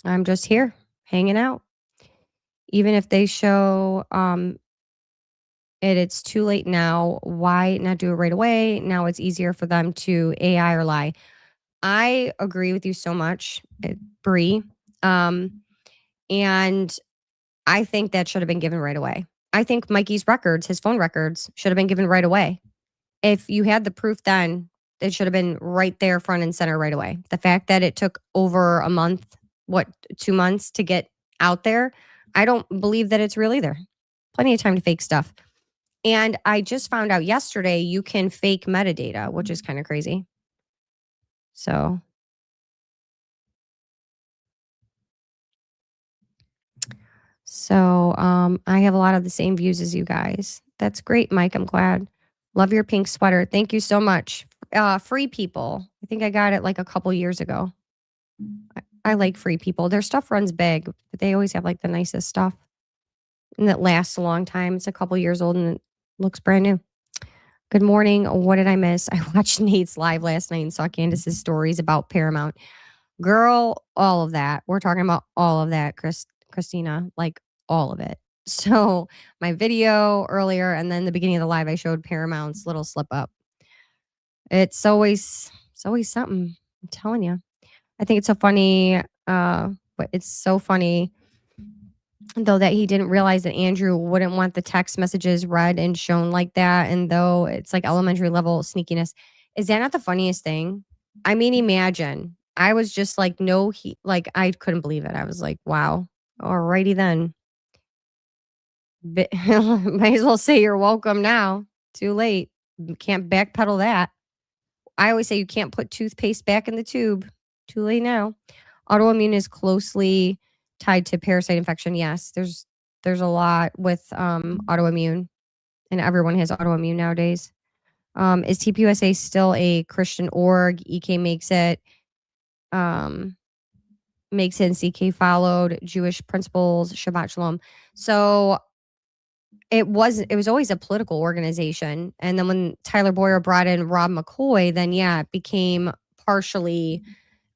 I'm just here hanging out. Even if they show it's too late now, why not do it right away? Now it's easier for them to AI or lie. I agree with you so much, Bree. And I think that should have been given right away. I think Mikey's records, his phone records, should have been given right away. If you had the proof then, it should have been right there front and center right away. The fact that it took over a month what, 2 months to get out there. I don't believe that it's real either. Plenty of time to fake stuff. And I just found out yesterday you can fake metadata, which is kind of crazy. So I have a lot of the same views as you guys. That's great, Mike. I'm glad. Love your pink sweater. Thank you so much. Free People. I think I got it like a couple years ago. I like Free People. Their stuff runs big, but they always have like the nicest stuff. And that lasts a long time. It's a couple years old and it looks brand new. Good morning. What did I miss? I watched Nate's live last night and saw Candace's stories about Paramount. Girl, all of that. We're talking about all of that, Christina, like all of it. So my video earlier and then the beginning of the live, I showed Paramount's little slip up. It's always something. I'm telling you. I think it's so funny. But it's so funny though that he didn't realize that Andrew wouldn't want the text messages read and shown like that. And though it's like elementary level sneakiness, is that not the funniest thing? I mean, imagine. I was just like, no, I couldn't believe it. I was like, wow. Alrighty then. Might as well say you're welcome now. Too late. You can't backpedal that. I always say you can't put toothpaste back in the tube. Too late now. Autoimmune is closely tied to parasite infection. Yes, there's a lot with autoimmune, and everyone has autoimmune nowadays. Is tpusa still a Christian org? EK makes it. Makes it, and CK followed Jewish principles, Shabbat Shalom. So it was always a political organization. And then when Tyler Boyer brought in Rob McCoy, then yeah, it became partially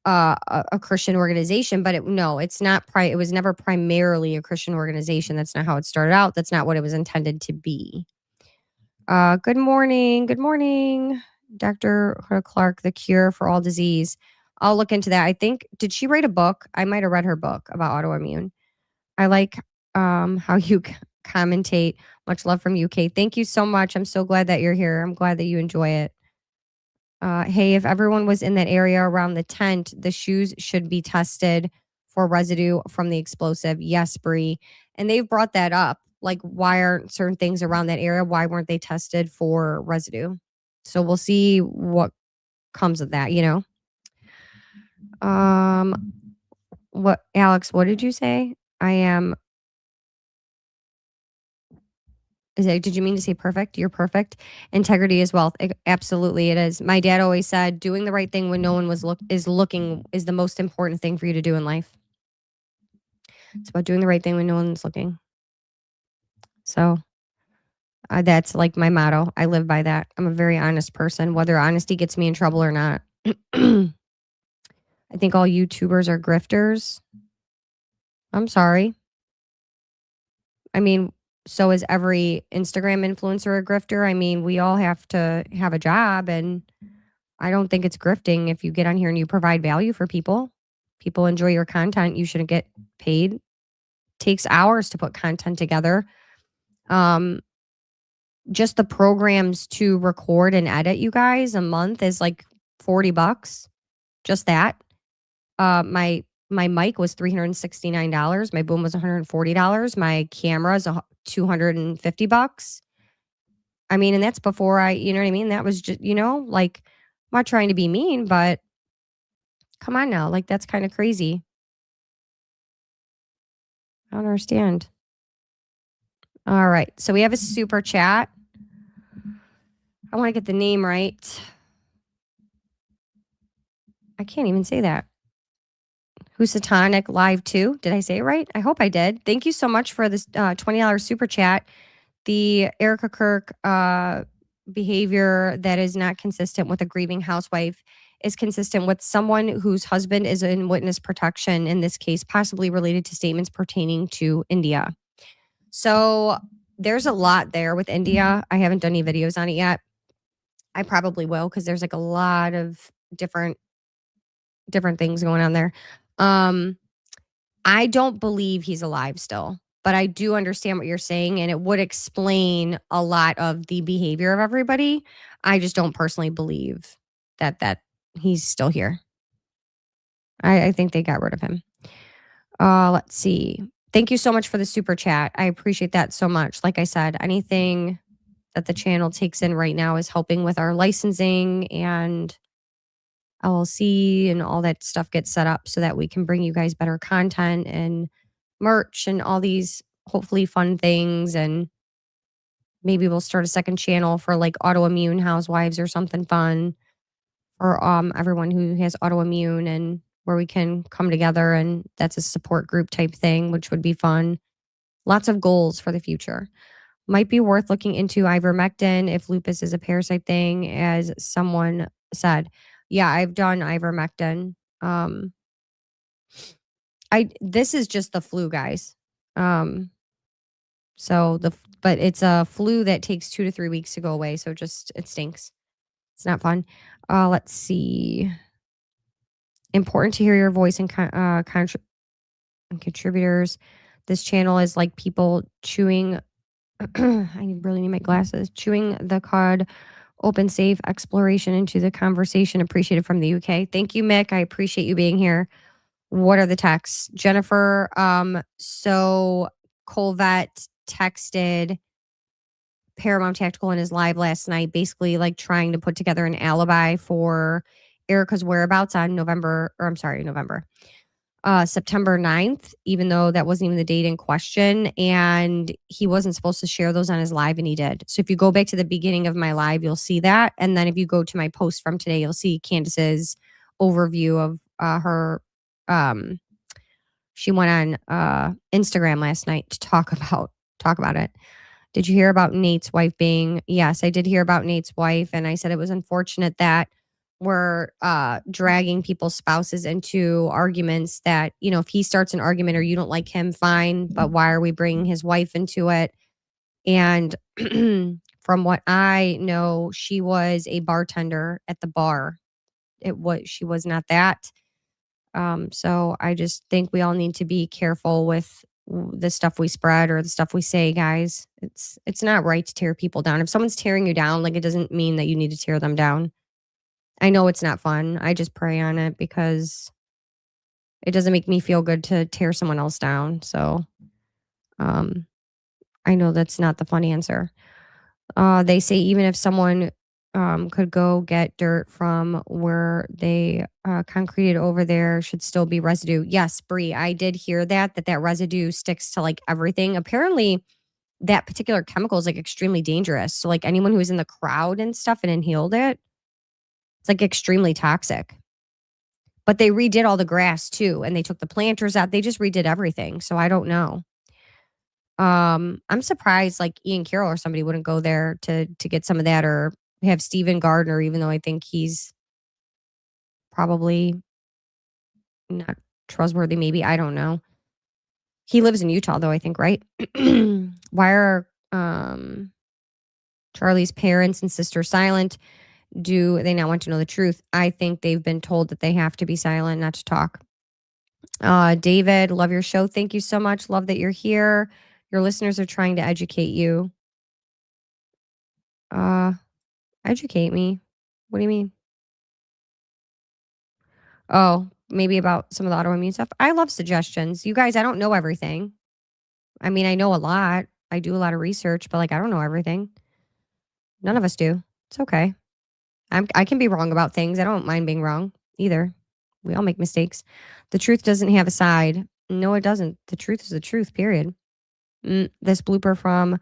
a Christian organization, but it's not. It was never primarily a Christian organization. That's not how it started out. That's not what it was intended to be. Good morning, Dr. Clark, The Cure for All Disease. I'll look into that. I think, did she write a book? I might have read her book about autoimmune. I like how you commentate. Much love from UK. Thank you so much. I'm so glad that you're here. I'm glad that you enjoy it. Hey, if everyone was in that area around the tent, the shoes should be tested for residue from the explosive. Yes, Bree. And they've brought that up. Like, why aren't certain things around that area? Why weren't they tested for residue? So we'll see what comes of that, What, Alex, what did you say? Did you mean to say perfect? You're perfect. Integrity is wealth. Absolutely, it is. My dad always said, doing the right thing when no one is looking is the most important thing for you to do in life. It's about doing the right thing when no one's looking. So that's like my motto. I live by that. I'm a very honest person, whether honesty gets me in trouble or not. I think all YouTubers are grifters. I'm sorry. I mean, so is every Instagram influencer a grifter. I mean, we all have to have a job, and I don't think it's grifting if you get on here and you provide value for people. People enjoy your content. You shouldn't get paid. It takes hours to put content together. Just the programs to record and edit, you guys, a month is like $40. Just that. My mic was $369. My boom was $140. My camera is $250. I mean, and that's before you know what I mean? That was just, like, I'm not trying to be mean, but come on now. Like, that's kind of crazy. I don't understand. All right. So we have a super chat. I want to get the name right. I can't even say that. Housatonic Live 2. Did I say it right? I hope I did. Thank you so much for this $20 super chat. The Erica Kirk behavior that is not consistent with a grieving housewife is consistent with someone whose husband is in witness protection, in this case, possibly related to statements pertaining to India. So there's a lot there with India. I haven't done any videos on it yet. I probably will, because there's like a lot of different things going on there. I don't believe he's alive still, but I do understand what you're saying, and it would explain a lot of the behavior of everybody. I just don't personally believe that he's still here. I think they got rid of him. Let's see. Thank you so much for the super chat. I appreciate that so much. Like I said, anything that the channel takes in right now is helping with our licensing and LLC and all that stuff gets set up so that we can bring you guys better content and merch and all these hopefully fun things. And maybe we'll start a second channel for like autoimmune housewives or something fun for everyone who has autoimmune, and where we can come together, and that's a support group type thing, which would be fun. Lots of goals for the future. Might be worth looking into ivermectin if lupus is a parasite thing, as someone said. Yeah, I've done ivermectin. This is just the flu, guys. But it's a flu that takes 2 to 3 weeks to go away, so it stinks. It's not fun. Let's see. Important to hear your voice and contributors. This channel is like people chewing. I really need my glasses. Chewing the cod. Open, safe exploration into the conversation. Appreciated from the UK. Thank you, Mick. I appreciate you being here. What are the texts? Jennifer, so Kolvet texted Paramount Tactical in his live last night, basically like trying to put together an alibi for Erica's whereabouts on September 9th, even though that wasn't even the date in question. And he wasn't supposed to share those on his live, and he did. So if you go back to the beginning of my live, you'll see that. And then if you go to my post from today, you'll see Candace's overview of her. She went on Instagram last night to talk about it. Did you hear about Nate's wife being? Yes, I did hear about Nate's wife, and I said it was unfortunate that we're dragging people's spouses into arguments that, if he starts an argument or you don't like him, fine, but why are we bringing his wife into it? And from what I know, she was a bartender at the bar. She was not that. So I just think we all need to be careful with the stuff we spread or the stuff we say, guys. It's not right to tear people down. If someone's tearing you down, like, it doesn't mean that you need to tear them down. I know it's not fun. I just pray on it because it doesn't make me feel good to tear someone else down. So I know that's not the fun answer. They say even if someone could go get dirt from where they concreted over there, should still be residue. Yes, Bree, I did hear that residue sticks to like everything. Apparently, that particular chemical is like extremely dangerous. So like anyone who was in the crowd and stuff and inhaled it, it's like extremely toxic. But they redid all the grass too, and they took the planters out. They just redid everything. So I don't know. I'm surprised like Ian Carroll or somebody wouldn't go there to get some of that, or have Stephen Gardner, even though I think he's probably not trustworthy. Maybe, I don't know. He lives in Utah though, I think, right? Why are Charlie's parents and sister silent? Do they not want to know the truth? I think they've been told that they have to be silent, not to talk. David, love your show. Thank you so much. Love that you're here. Your listeners are trying to educate you. Educate me? What do you mean? Oh, maybe about some of the autoimmune stuff. I love suggestions. You guys, I don't know everything. I mean, I know a lot. I do a lot of research, but like, I don't know everything. None of us do. It's okay. I can be wrong about things. I don't mind being wrong either. We all make mistakes. The truth doesn't have a side. No, it doesn't. The truth is the truth, period. This blooper from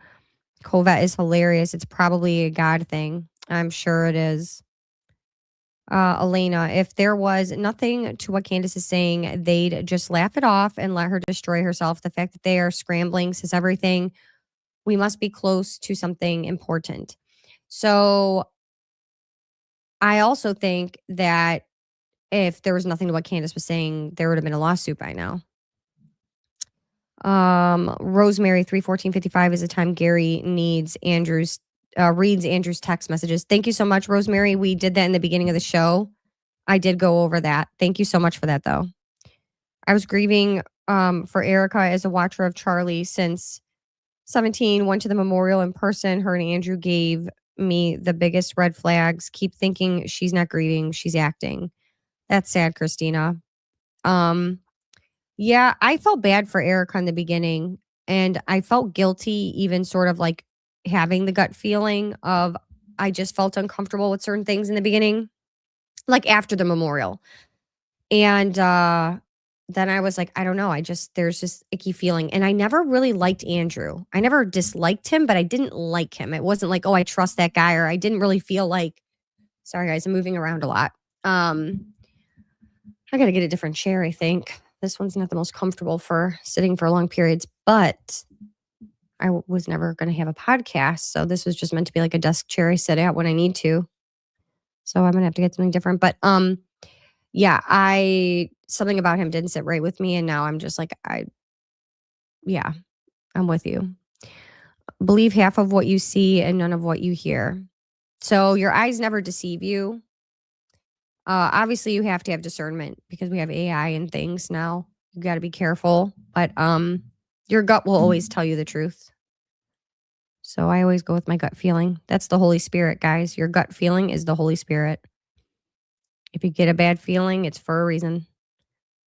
Kolvet is hilarious. It's probably a God thing. I'm sure it is. Elena, if there was nothing to what Candace is saying, they'd just laugh it off and let her destroy herself. The fact that they are scrambling says everything. We must be close to something important. So I also think that if there was nothing to what Candace was saying, there would have been a lawsuit by now. Rosemary 31455 is the time Gary reads Andrew's text messages. Thank you so much, Rosemary. We did that in the beginning of the show. I did go over that. Thank you so much for that, though. I was grieving for Erica as a watcher of Charlie since 17. Went to the memorial in person. Her and Andrew gave me the biggest red flags. Keep thinking she's not grieving. She's acting. That's sad, Christina. Yeah, I felt bad for Erica in the beginning, and I felt guilty even sort of like having the gut feeling of I just felt uncomfortable with certain things in the beginning, like after the memorial. And then I was like, I don't know, there's just icky feeling. And I never really liked Andrew. I never disliked him, but I didn't like him. It wasn't like, oh, I trust that guy, or I didn't really feel like, sorry guys, I'm moving around a lot. I gotta get a different chair, I think. This one's not the most comfortable for sitting for long periods, but I was never going to have a podcast. So this was just meant to be like a desk chair I sit at when I need to. So I'm going to have to get something different. But yeah, something about him didn't sit right with me. And now I'm just like, yeah, I'm with you. Believe half of what you see and none of what you hear. So your eyes never deceive you. Obviously, you have to have discernment because we have AI and things now. You got to be careful, but your gut will always tell you the truth. So I always go with my gut feeling. That's the Holy Spirit, guys. Your gut feeling is the Holy Spirit. If you get a bad feeling, it's for a reason.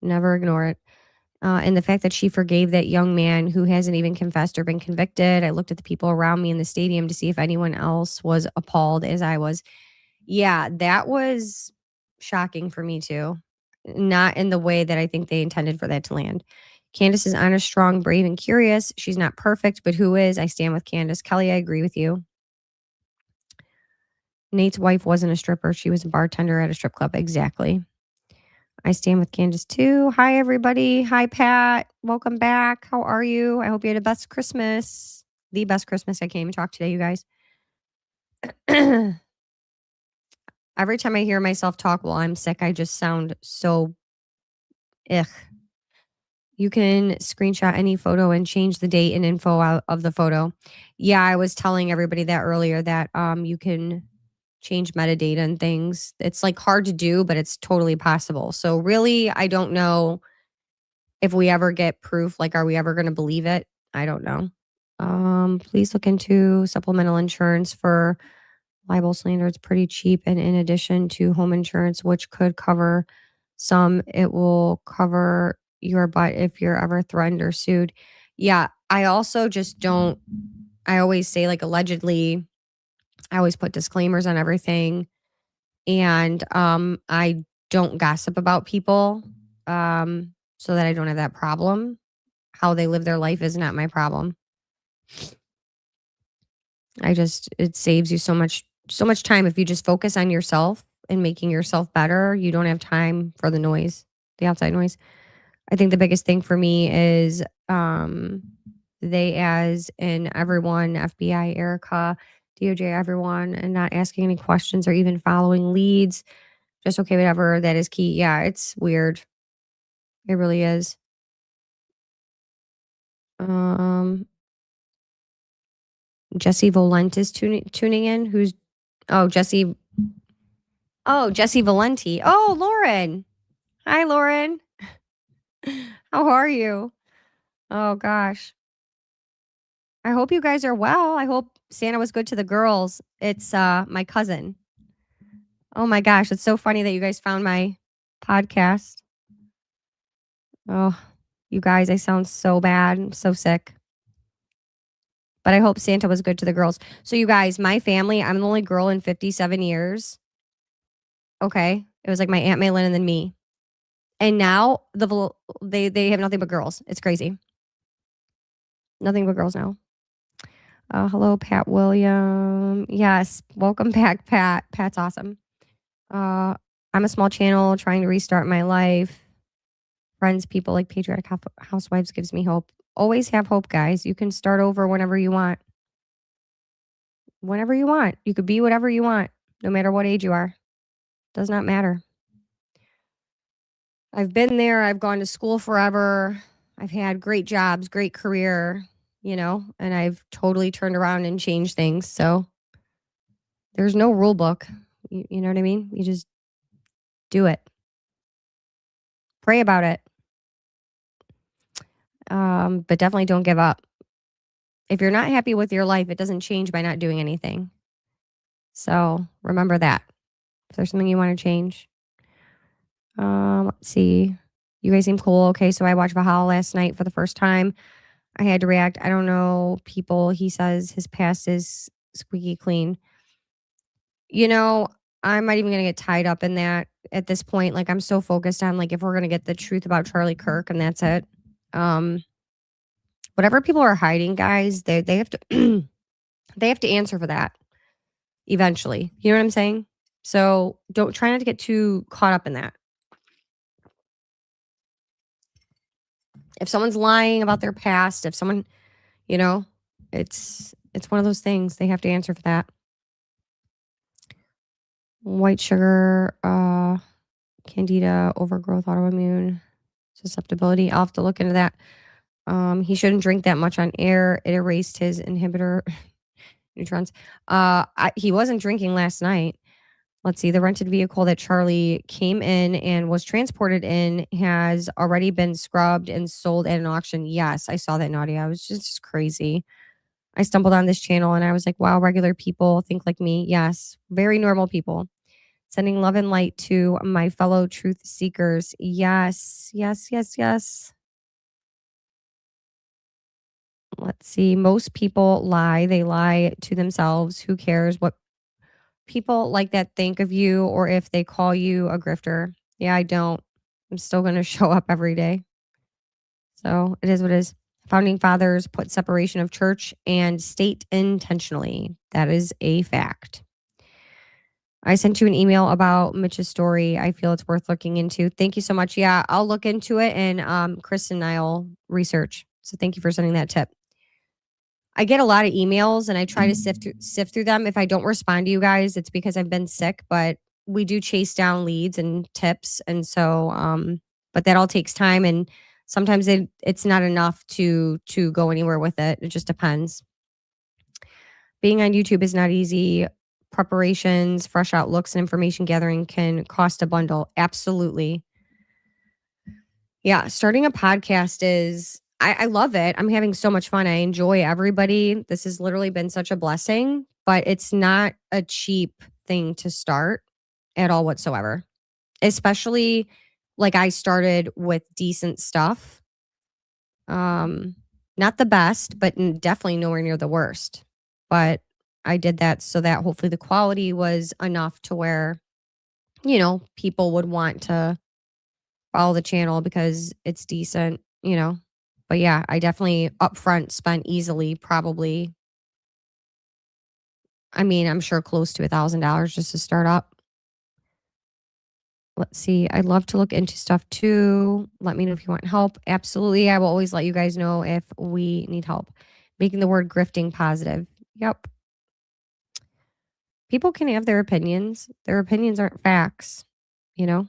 Never ignore it. And the fact that she forgave that young man who hasn't even confessed or been convicted. I looked at the people around me in the stadium to see if anyone else was appalled as I was. Yeah, that was shocking for me too. Not in the way that I think they intended for that to land. Candace is honest, strong, brave, and curious. She's not perfect, but who is? I stand with Candace. Kelly, I agree with you. Nate's wife wasn't a stripper. She was a bartender at a strip club. Exactly. I stand with Candace too. Hi, everybody. Hi, Pat. Welcome back. How are you? I hope you had a best Christmas. The best Christmas. I came and talked today, you guys. Every time I hear myself talk while I'm sick, I just sound so ugh. You can screenshot any photo and change the date and info out of the photo. Yeah, I was telling everybody that earlier that you can change metadata and things. It's like hard to do, but it's totally possible. So really, I don't know if we ever get proof. Like, are we ever going to believe it? I don't know. Please look into supplemental insurance for libel slander. It's pretty cheap, and in addition to home insurance, which could cover some, it will cover your butt if you're ever threatened or sued. Yeah, I also just don't. I always say like allegedly. I always put disclaimers on everything. And I don't gossip about people so that I don't have that problem. How they live their life is not my problem. It saves you so much time if you just focus on yourself and making yourself better. You don't have time for the noise, the outside noise. I think the biggest thing for me is they as in everyone, FBI, Erica, DOJ, everyone, and not asking any questions or even following leads. Just okay, whatever. That is key. Yeah, it's weird. It really is. Jesse Volent is tuning in. Who's Jesse? Oh, Jesse Valenti. Oh, Lauren. Hi, Lauren. How are you? Oh gosh. I hope you guys are well. I hope Santa was good to the girls. It's my cousin. Oh my gosh, it's so funny that you guys found my podcast. Oh, you guys, I sound so bad. I'm so sick. But I hope Santa was good to the girls. So you guys, my family, I'm the only girl in 57 years. Okay. It was like my Aunt Maylin and then me. And now they have nothing but girls. It's crazy. Nothing but girls now. Hello, Pat William. Yes. Welcome back, Pat. Pat's awesome. I'm a small channel trying to restart my life. Friends, people like Patriotic Housewives gives me hope. Always have hope, guys. You can start over whenever you want. Whenever you want. You could be whatever you want, no matter what age you are. Does not matter. I've been there. I've gone to school forever. I've had great jobs, great career, and I've totally turned around and changed things. So there's no rule book. You know what I mean? You just do it. Pray about it. But definitely don't give up. If you're not happy with your life, it doesn't change by not doing anything. So remember that. If there's something you want to change. Let's see. You guys seem cool. Okay, so I watched Valhalla last night for the first time. I had to react. I don't know people. He says his past is squeaky clean. You know, I'm not even going to get tied up in that at this point. Like, I'm so focused on, like, if we're going to get the truth about Charlie Kirk and that's it. Whatever people are hiding, guys, they have to they have to answer for that eventually. You know what I'm saying? So don't try not to get too caught up in that. If someone's lying about their past, if someone, you know, it's one of those things. They have to answer for that. White sugar, candida, overgrowth, autoimmune, susceptibility. I'll have to look into that. He shouldn't drink that much on air. It erased his inhibitor neutrons. He wasn't drinking last night. Let's see. The rented vehicle that Charlie came in and was transported in has already been scrubbed and sold at an auction. Yes, I saw that, Nadia. I was just crazy. I stumbled on this channel and I was like, wow, regular people think like me. Yes, very normal people. Sending love and light to my fellow truth seekers. Yes, yes, yes, yes. Let's see. Most people lie. They lie to themselves. Who cares what people like that think of you or if they call you a grifter? Yeah, I don't. I'm still going to show up every day. So it is what it is. Founding fathers put separation of church and state intentionally. That is a fact. I sent you an email about Mitch's story. I feel it's worth looking into. Thank you so much. Yeah, I'll look into it and Chris and I'll research. So thank you for sending that tip. I get a lot of emails and I try to sift through them. If I don't respond to you guys, it's because I've been sick, but we do chase down leads and tips. And so, but that all takes time. And sometimes it's not enough to go anywhere with it. It just depends. Being on YouTube is not easy. Preparations, fresh outlooks, and information gathering can cost a bundle. Absolutely. Yeah, starting a podcast is, I love it. I'm having so much fun. I enjoy everybody. This has literally been such a blessing, but it's not a cheap thing to start at all whatsoever. Especially like I started with decent stuff. Not the best, but definitely nowhere near the worst. But I did that so that hopefully the quality was enough to where, you know, people would want to follow the channel because it's decent, you know. But yeah, I definitely upfront spent easily probably, I mean, I'm sure close to $1,000 just to start up. Let's see. I'd love to look into stuff too. Let me know if you want help. Absolutely. I will always let you guys know if we need help. Making the word grifting positive. Yep. People can have their opinions. Their opinions aren't facts, you know?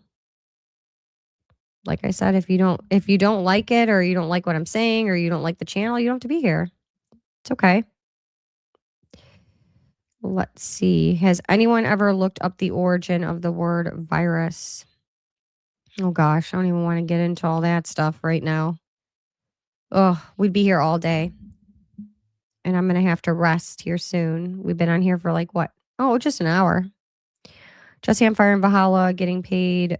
Like I said, if you don't like it or you don't like what I'm saying or you don't like the channel, you don't have to be here. It's okay. Let's see. Has anyone ever looked up the origin of the word virus? Oh gosh, I don't even want to get into all that stuff right now. Oh, we'd be here all day. And I'm going to have to rest here soon. We've been on here for like what? Oh, just an hour. Jesse on Fire and Valhalla getting paid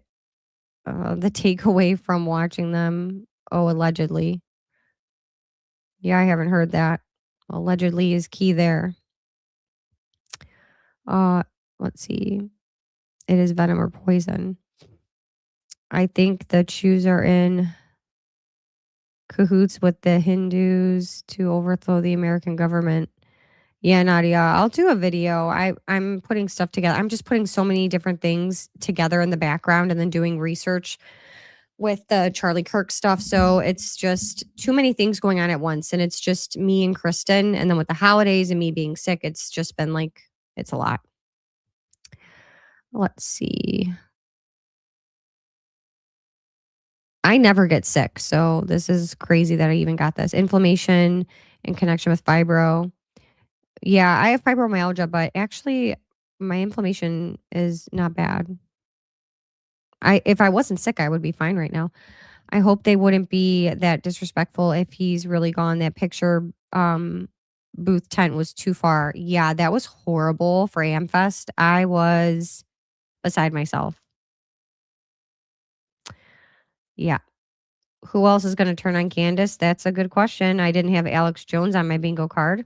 the takeaway from watching them. Oh, allegedly. Yeah, I haven't heard that. Allegedly is key there. Let's see. It is venom or poison. I think the Jews are in cahoots with the Hindus to overthrow the American government. Yeah, Nadia, I'll do a video. I'm putting stuff together. I'm just putting so many different things together in the background and then doing research with the Charlie Kirk stuff. So it's just too many things going on at once. And it's just me and Kristen. And then with the holidays and me being sick, it's just been like, it's a lot. Let's see. I never get sick. So this is crazy that I even got this. Inflammation in connection with fibro. Yeah, I have fibromyalgia, but actually my inflammation is not bad. If I wasn't sick, I would be fine right now. I hope they wouldn't be that disrespectful if he's really gone. That picture booth tent was too far. Yeah, that was horrible for Amfest. I was beside myself. Yeah. Who else is going to turn on Candace? That's a good question. I didn't have Alex Jones on my bingo card.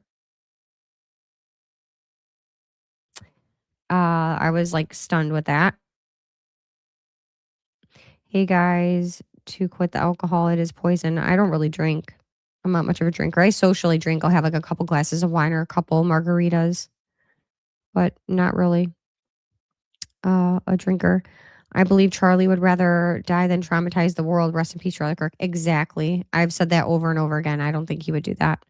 I was like stunned with that. Hey guys, to quit the alcohol, it is poison. I don't really drink. I'm not much of a drinker. I socially drink. I'll have like a couple glasses of wine or a couple margaritas, but not really a drinker. I believe Charlie would rather die than traumatize the world. Rest in peace, Charlie Kirk. Exactly. I've said that over and over again. I don't think he would do that.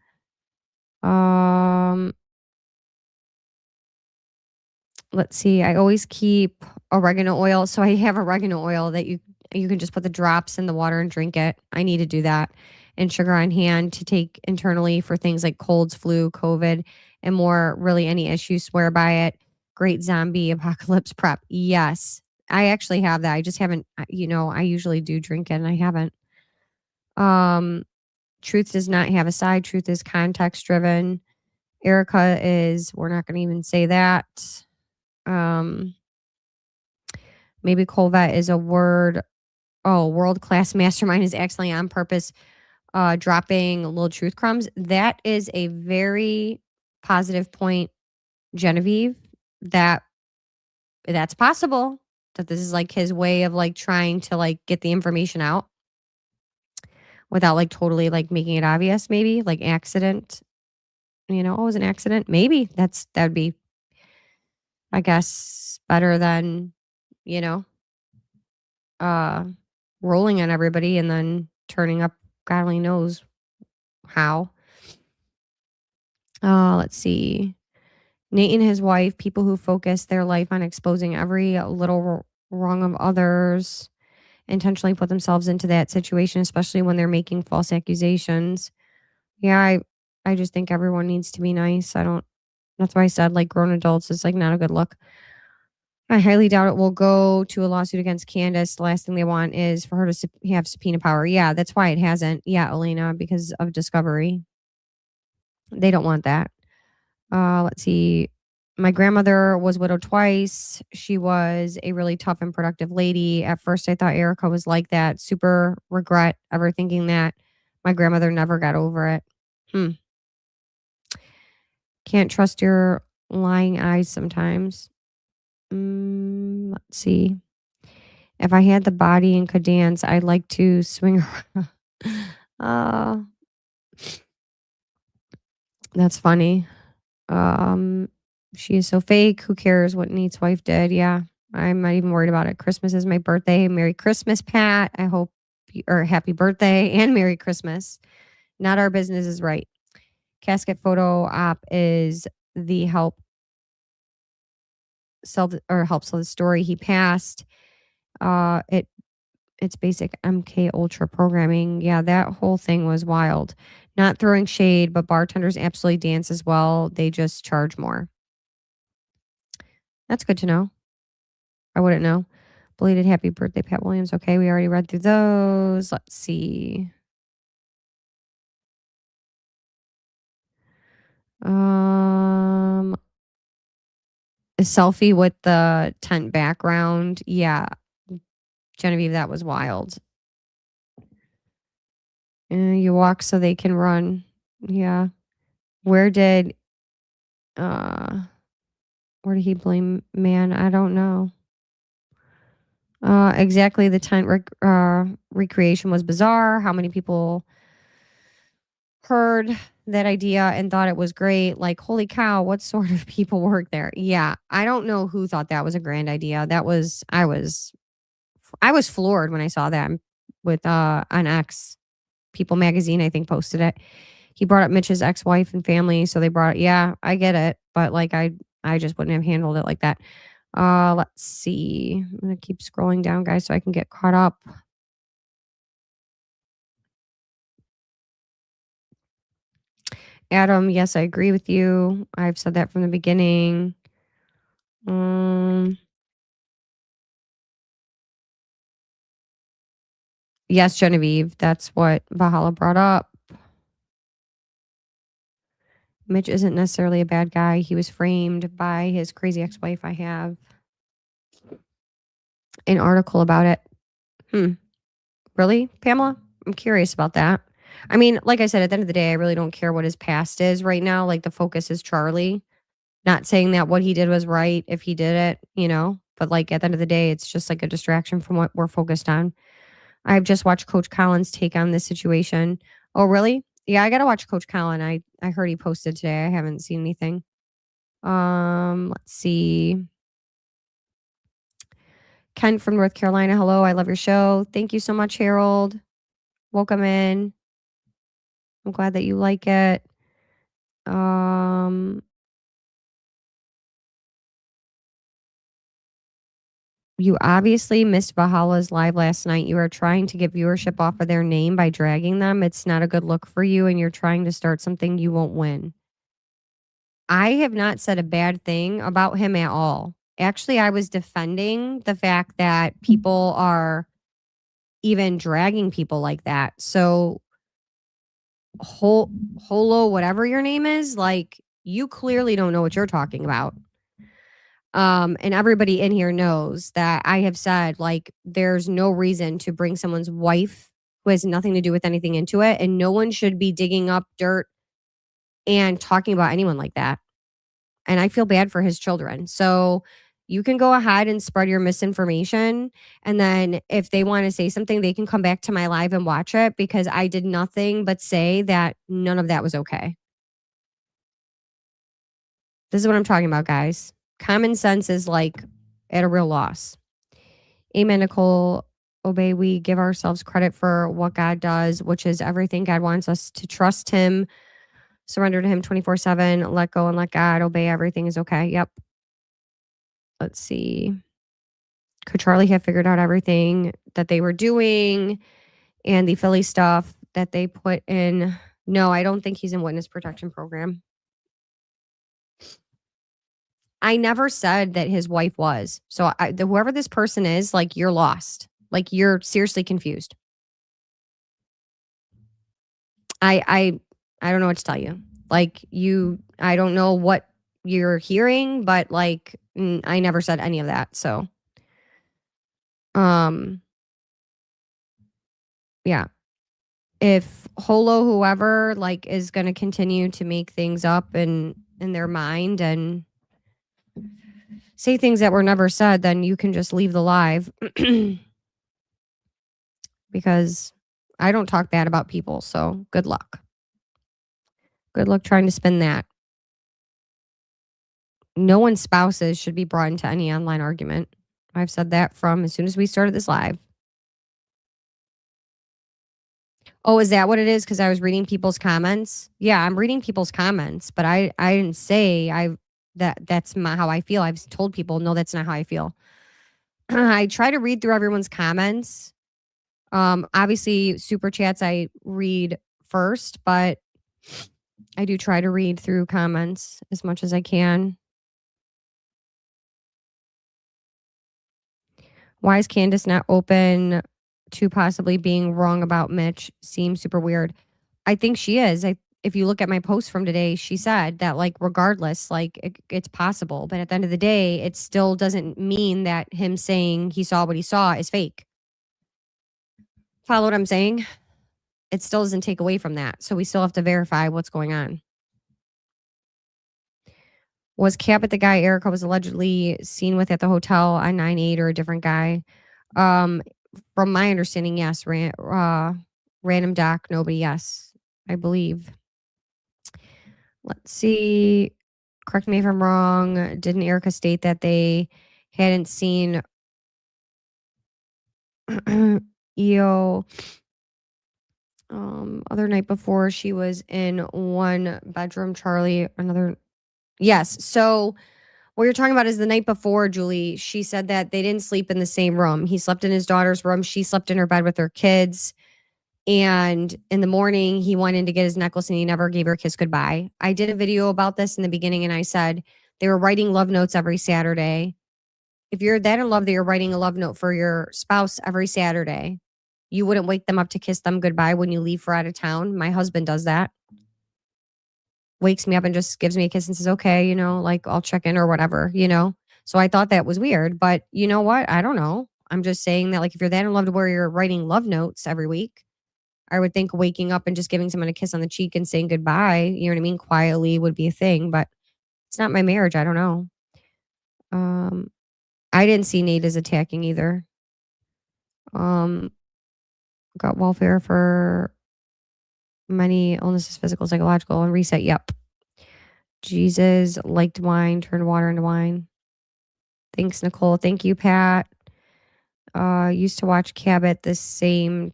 Let's see. I always keep oregano oil. So I have oregano oil that you can just put the drops in the water and drink it. I need to do that. And sugar on hand to take internally for things like colds, flu, COVID, and more. Really, any issues, swear by it. Great zombie apocalypse prep. Yes, I actually have that. I just haven't. I usually do drink it, and I haven't. Truth does not have a side. Truth is context driven. Erica is. We're not going to even say that. Maybe Kolvet is a word. Oh, world-class mastermind is actually on purpose dropping little truth crumbs. That is a very positive point, Genevieve, that's possible, that this is like his way of like trying to like get the information out without like totally like making it obvious, maybe like accident. Oh, it was an accident. Maybe that'd be, I guess, better than, rolling on everybody and then turning up God only knows how. Let's see. Nate and his wife, people who focus their life on exposing every little wrong of others, intentionally put themselves into that situation, especially when they're making false accusations. Yeah, I just think everyone needs to be nice. That's why I said like grown adults is like not a good look. I highly doubt it will go to a lawsuit against Candace. The last thing they want is for her to have subpoena power. Yeah, that's why it hasn't. Yeah, Elena, because of discovery. They don't want that. Let's see. My grandmother was widowed twice. She was a really tough and productive lady. At first, I thought Erica was like that. Super regret ever thinking that. My grandmother never got over it. Can't trust your lying eyes sometimes. Let's see. If I had the body and could dance, I'd like to swing around. That's funny. She is so fake. Who cares what Nate's wife did? Yeah, I'm not even worried about it. Christmas is my birthday. Merry Christmas, Pat. I hope or happy birthday and Merry Christmas. Not our business is right. Casket photo op is the help sell the story. He passed. It's basic MK Ultra programming. Yeah, that whole thing was wild. Not throwing shade, but bartenders absolutely dance as well. They just charge more. That's good to know. I wouldn't know. Belated happy birthday, Pat Williams. Okay, we already read through those. Let's see. A selfie with the tent background. Yeah. Genevieve, that was wild. You walk so they can run. Yeah. Where did he blame man? I don't know. Exactly. The tent recreation was bizarre. How many people heard that idea and thought it was great? Like, holy cow, what sort of people work there? Yeah. I don't know who thought that was a grand idea. I was floored when I saw that with on X. People magazine, I think, posted it. He brought up Mitch's ex-wife and family, so they brought it. Yeah, I get it, but like I just wouldn't have handled it like that. Let's see. I'm gonna keep scrolling down, guys, so I can get caught up. Adam, yes, I agree with you. I've said that from the beginning. Yes, Genevieve, that's what Valhalla brought up. Mitch isn't necessarily a bad guy. He was framed by his crazy ex-wife. I have an article about it. Really, Pamela? I'm curious about that. I mean, like I said, at the end of the day, I really don't care what his past is right now. Like the focus is Charlie. Not saying that what he did was right if he did it, you know, but like at the end of the day, it's just like a distraction from what we're focused on. I've just watched Coach Collins take on this situation. Oh, really? Yeah, I gotta watch Coach Collin. I heard he posted today. I haven't seen anything. Let's see. Ken from North Carolina. Hello, I love your show. Thank you so much, Harold. Welcome in. I'm glad that you like it. You obviously missed Valhalla's live last night. You are trying to get viewership off of their name by dragging them. It's not a good look for you, and you're trying to start something you won't win. I have not said a bad thing about him at all. Actually, I was defending the fact that people are even dragging people like that. So, Holo, whatever your name is, like, you clearly don't know what you're talking about. And everybody in here knows that I have said, like, there's no reason to bring someone's wife who has nothing to do with anything into it. And no one should be digging up dirt and talking about anyone like that. And I feel bad for his children. So you can go ahead and spread your misinformation. And then if they want to say something, they can come back to my live and watch it, because I did nothing but say that none of that was okay. This is what I'm talking about, guys. Common sense is like at a real loss. Amen, Nicole. Obey, we give ourselves credit for what God does, which is everything. God wants us to trust him, surrender to him 24/7, let go and let God, obey, everything is okay. Yep. Let's see. Could Charlie have figured out everything that they were doing and the Philly stuff that they put in? No, I don't think he's in witness protection program. I never said that his wife was. So whoever this person is, like, you're lost. Like, you're seriously confused. I don't know what to tell you. Like, I don't know what you're hearing, but like, I never said any of that. So, yeah. If Holo, whoever, like, is going to continue to make things up in their mind and say things that were never said, then you can just leave the live. Because I don't talk bad about people. So good luck. Good luck trying to spin that. No one's spouses should be brought into any online argument. I've said that from as soon as we started this live. Oh, is that what it is? Because I was reading people's comments. Yeah, I'm reading people's comments, but I didn't say that's how I feel. I've told people, no, that's not how I feel. I try to read through everyone's comments. Obviously, super chats I read first, but I do try to read through comments as much as I can. Why is Candace not open to possibly being wrong about Mitch? Seems super weird. I think she is. If you look at my post from today, she said that, like, regardless, like, it's possible. But at the end of the day, it still doesn't mean that him saying he saw what he saw is fake. Follow what I'm saying? It still doesn't take away from that. So we still have to verify what's going on. Was Cabot the guy Erica was allegedly seen with at the hotel on 9/8 or a different guy? From my understanding, yes. Random doc, nobody, yes, I believe. Let's see. Correct me if I'm wrong. Didn't Erica state that they hadn't seen EO other night before she was in one bedroom, Charlie, another? Yes. So what you're talking about is the night before, Julie. She said that they didn't sleep in the same room. He slept in his daughter's room. She slept in her bed with her kids. And in the morning, he went in to get his necklace and he never gave her a kiss goodbye. I did a video about this in the beginning and I said they were writing love notes every Saturday. If you're that in love that you're writing a love note for your spouse every Saturday, you wouldn't wake them up to kiss them goodbye when you leave for out of town. My husband does that. Wakes me up and just gives me a kiss and says, okay, you know, like, I'll check in or whatever, you know? So I thought that was weird, but you know what? I don't know. I'm just saying that, like, if you're that in love to where you're writing love notes every week, I would think waking up and just giving someone a kiss on the cheek and saying goodbye, you know what I mean, quietly would be a thing, but it's not my marriage. I don't know. I didn't see Nate as attacking either. Got welfare for many illnesses, physical, psychological, and reset. Yep. Jesus liked wine, turned water into wine. Thanks, Nicole. Thank you, Pat. Used to watch Cabot the same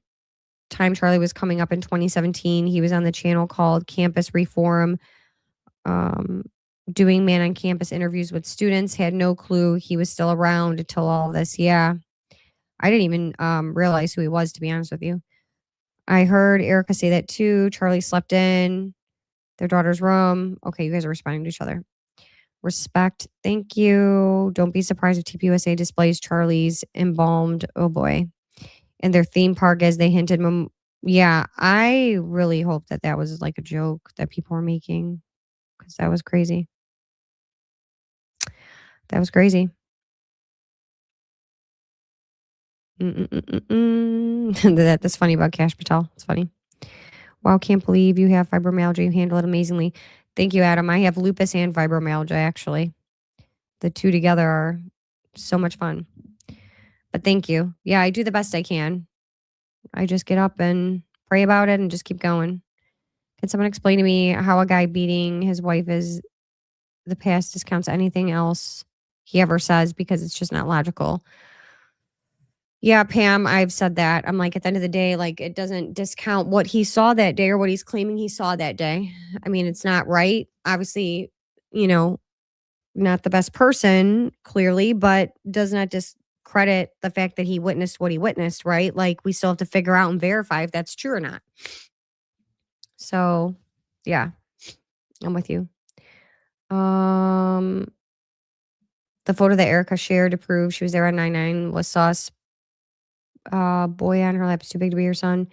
time Charlie was coming up in 2017. He was on the channel called Campus Reform, doing man on campus interviews with students. Had no clue he was still around until all this. Yeah. I didn't even realize who he was, to be honest with you. I heard Erica say that too. Charlie slept in their daughter's room. Okay, you guys are responding to each other. Respect. Thank you. Don't be surprised if tpusa displays Charlie's embalmed, oh boy, in their theme park as they hinted. Yeah, I really hope that that was like a joke that people were making, because that was crazy. That was crazy. That's funny about Cash Patel. It's funny. Wow, can't believe you have fibromyalgia. You handle it amazingly. Thank you, Adam. I have lupus and fibromyalgia, actually. The two together are so much fun. But thank you. Yeah, I do the best I can. I just get up and pray about it and just keep going. Can someone explain to me how a guy beating his wife is the past discounts anything else he ever says, because it's just not logical? Yeah, Pam, I've said that. I'm like, at the end of the day, like, it doesn't discount what he saw that day or what he's claiming he saw that day. I mean, it's not right. Obviously, you know, not the best person, clearly, but does not discredit the fact that he witnessed what he witnessed, right? Like, we still have to figure out and verify if that's true or not. So, yeah, I'm with you. The photo that Erica shared to prove she was there on 9/9 was sauce. Boy on her lap is too big to be your son.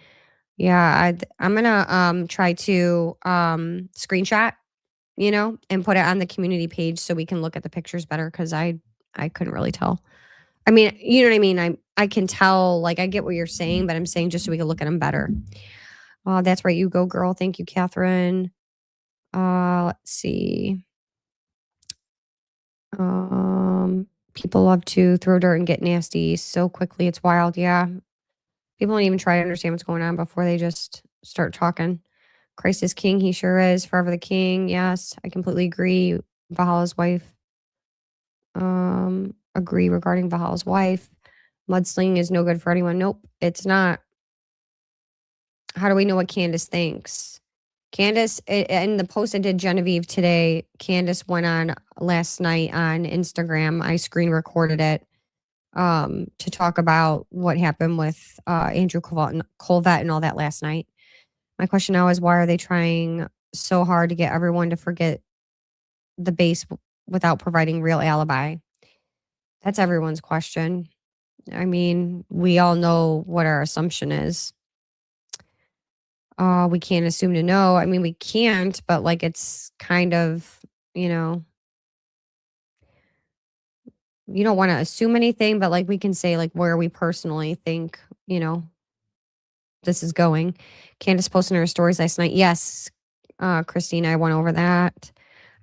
Yeah, I'm gonna try to screenshot, you know, and put it on the community page so we can look at the pictures better, because I couldn't really tell. I mean, you know what I mean? I can tell, like, I get what you're saying, but I'm saying just so we can look at them better. That's right, you go, girl. Thank you, Catherine. Let's see. People love to throw dirt and get nasty so quickly. It's wild. Yeah. People don't even try to understand what's going on before they just start talking. Christ is king. He sure is. Forever the king. Yes, I completely agree. Valhalla's wife. Agree regarding Valhalla's wife. Mudslinging is no good for anyone. Nope, it's not. How do we know what Candace thinks? Candace, in the post I did Genevieve today, Candace went on last night on Instagram. I screen recorded it to talk about what happened with Andrew Kolvet and all that last night. My question now is, why are they trying so hard to get everyone to forget the base without providing real alibi? That's everyone's question. I mean, we all know what our assumption is. We can't assume to know. I mean, we can't, but like, it's kind of, you know, you don't want to assume anything, but like, we can say like where we personally think, you know, this is going. Candace posted her stories last night. Yes, Christine, I went over that.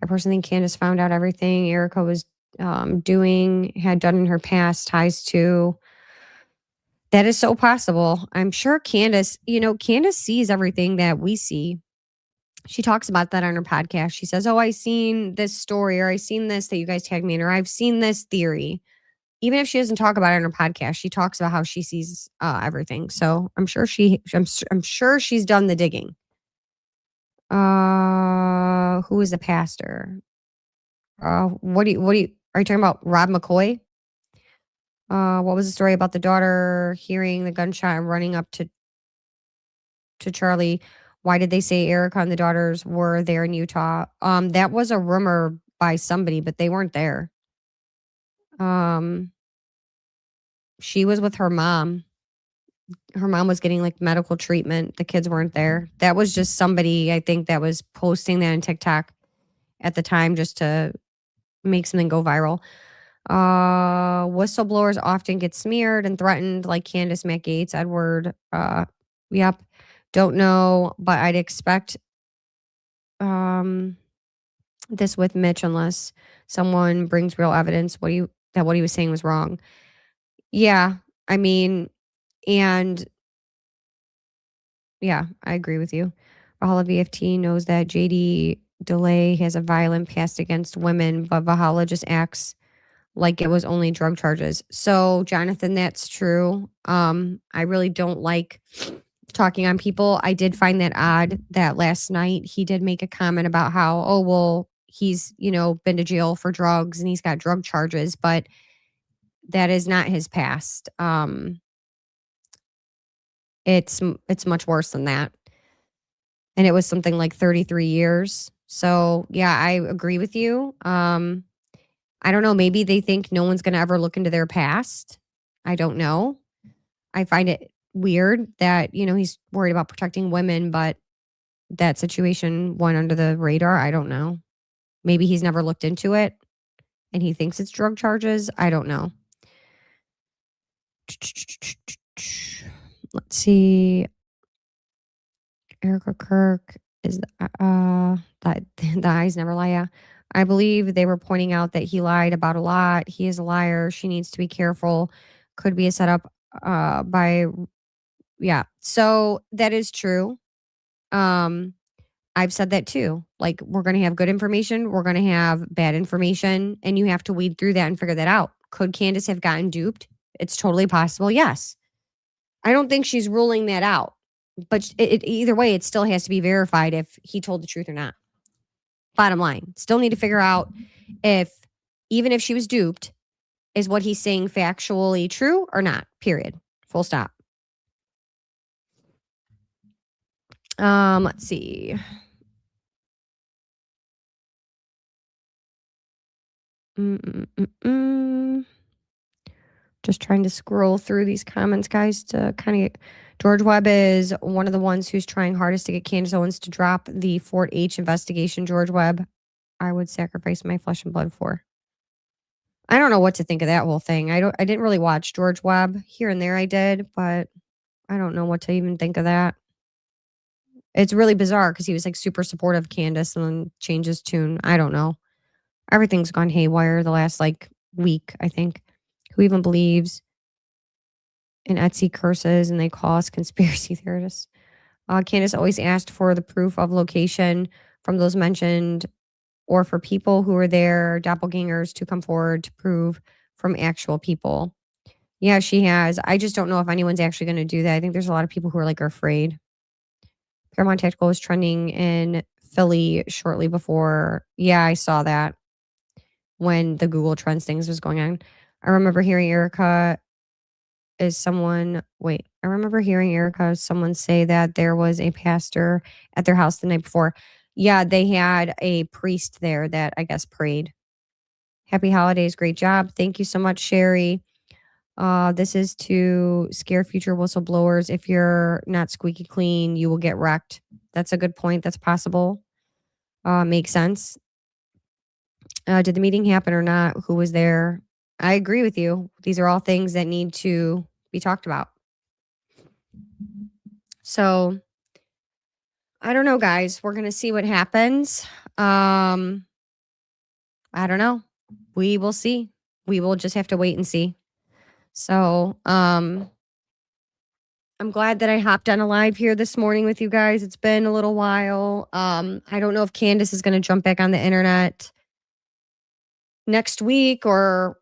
I personally think Candace found out everything Erica was had done in her past, ties to. That is so possible. I'm sure Candace, you know, Candace sees everything that we see. She talks about that on her podcast. She says, oh, I seen this story, or I seen this that you guys tagged me in, or I've seen this theory. Even if she doesn't talk about it on her podcast, she talks about how she sees everything. So I'm sure I'm sure she's done the digging. Who is the pastor? Are you talking about Rob McCoy? What was the story about the daughter hearing the gunshot and running up to Charlie? Why did they say Erica and the daughters were there in Utah? That was a rumor by somebody, but they weren't there. She was with her mom. Her mom was getting like medical treatment. The kids weren't there. That was just somebody, I think, that was posting that on TikTok at the time just to make something go viral. Whistleblowers often get smeared and threatened, like Candace, Matt Gaetz, Edward. Yep. Don't know, but I'd expect this with Mitch unless someone brings real evidence that what he was saying was wrong. Yeah, I mean, and yeah, I agree with you. Valhalla VFT knows that JD Delay has a violent past against women, but Valhalla just acts like it was only drug charges. So, Jonathan, that's true. I really don't like talking on people. I did find that odd that last night he did make a comment about how, oh, well, he's, been to jail for drugs and he's got drug charges, but that is not his past. It's much worse than that. And it was something like 33 years. So, yeah, I agree with you. I don't know, maybe they think no one's going to ever look into their past. I don't know. I find it weird that, he's worried about protecting women, but that situation went under the radar. I don't know. Maybe he's never looked into it and he thinks it's drug charges. I don't know. Let's see. Erica Kirk is that the eyes never lie. Yeah. I believe they were pointing out that he lied about a lot. He is a liar. She needs to be careful. Could be a setup by yeah. So that is true. I've said that too. Like, we're going to have good information, we're going to have bad information, and you have to weed through that and figure that out. Could Candace have gotten duped? It's totally possible. Yes. I don't think she's ruling that out. But either way, it still has to be verified if he told the truth or not. Bottom line, still need to figure out if, even if she was duped, is what he's saying factually true or not, period. Full stop. Let's see. Just trying to scroll through these comments, guys, to kind of. George Webb is one of the ones who's trying hardest to get Candace Owens to drop the Fort H investigation. George Webb, I would sacrifice my flesh and blood for. I don't know what to think of that whole thing. I didn't really watch George Webb. Here and there I did, but I don't know what to even think of that. It's really bizarre because he was like super supportive of Candace and then changed his tune. I don't know. Everything's gone haywire the last like week, I think. Who even believes in Etsy curses and they call us conspiracy theorists? Candace always asked for the proof of location from those mentioned or for people who were there, doppelgangers, to come forward to prove from actual people. Yeah, she has. I just don't know if anyone's actually going to do that. I think there's a lot of people who are like afraid. Paramount Tactical was trending in Philly shortly before. Yeah, I saw that when the Google Trends things was going on. I remember hearing Erica someone say that there was a pastor at their house the night before. Yeah, they had a priest there that I guess prayed. Happy holidays. Great job. Thank you so much, Sherry. This is to scare future whistleblowers. If you're not squeaky clean, you will get wrecked. That's a good point. That's possible. Makes sense. Did the meeting happen or not? Who was there? I agree with you. These are all things that need to be talked about. So I don't know, guys. We're going to see what happens. I don't know. We will see. We will just have to wait and see. So I'm glad that I hopped on a live here this morning with you guys. It's been a little while. I don't know if Candace is going to jump back on the internet next week or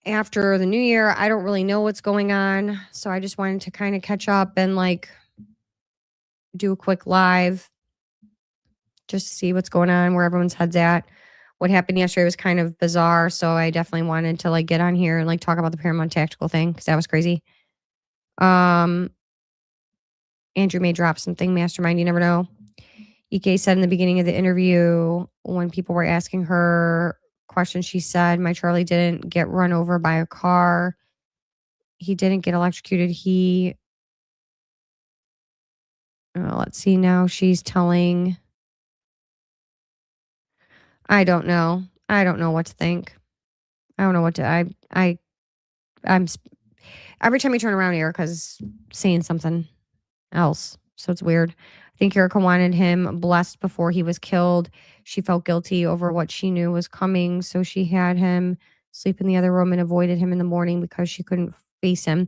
after the new year. I don't really know what's going on. So I just wanted to kind of catch up and like do a quick live just to see what's going on, where everyone's head's at. What happened yesterday was kind of bizarre. So I definitely wanted to like get on here and like talk about the Paramount Tactical thing because that was crazy. Andrew may drop something, mastermind, you never know. EK said in the beginning of the interview, when people were asking her questions, she said, my Charlie didn't get run over by a car. He didn't get electrocuted. Let's see now. She's telling, I don't know. I don't know what to think. I don't know what to, I'm every time you turn around, Erica's saying something else. So it's weird. I think Erica wanted him blessed before he was killed. She felt guilty over what she knew was coming, so she had him sleep in the other room and avoided him in the morning because she couldn't face him.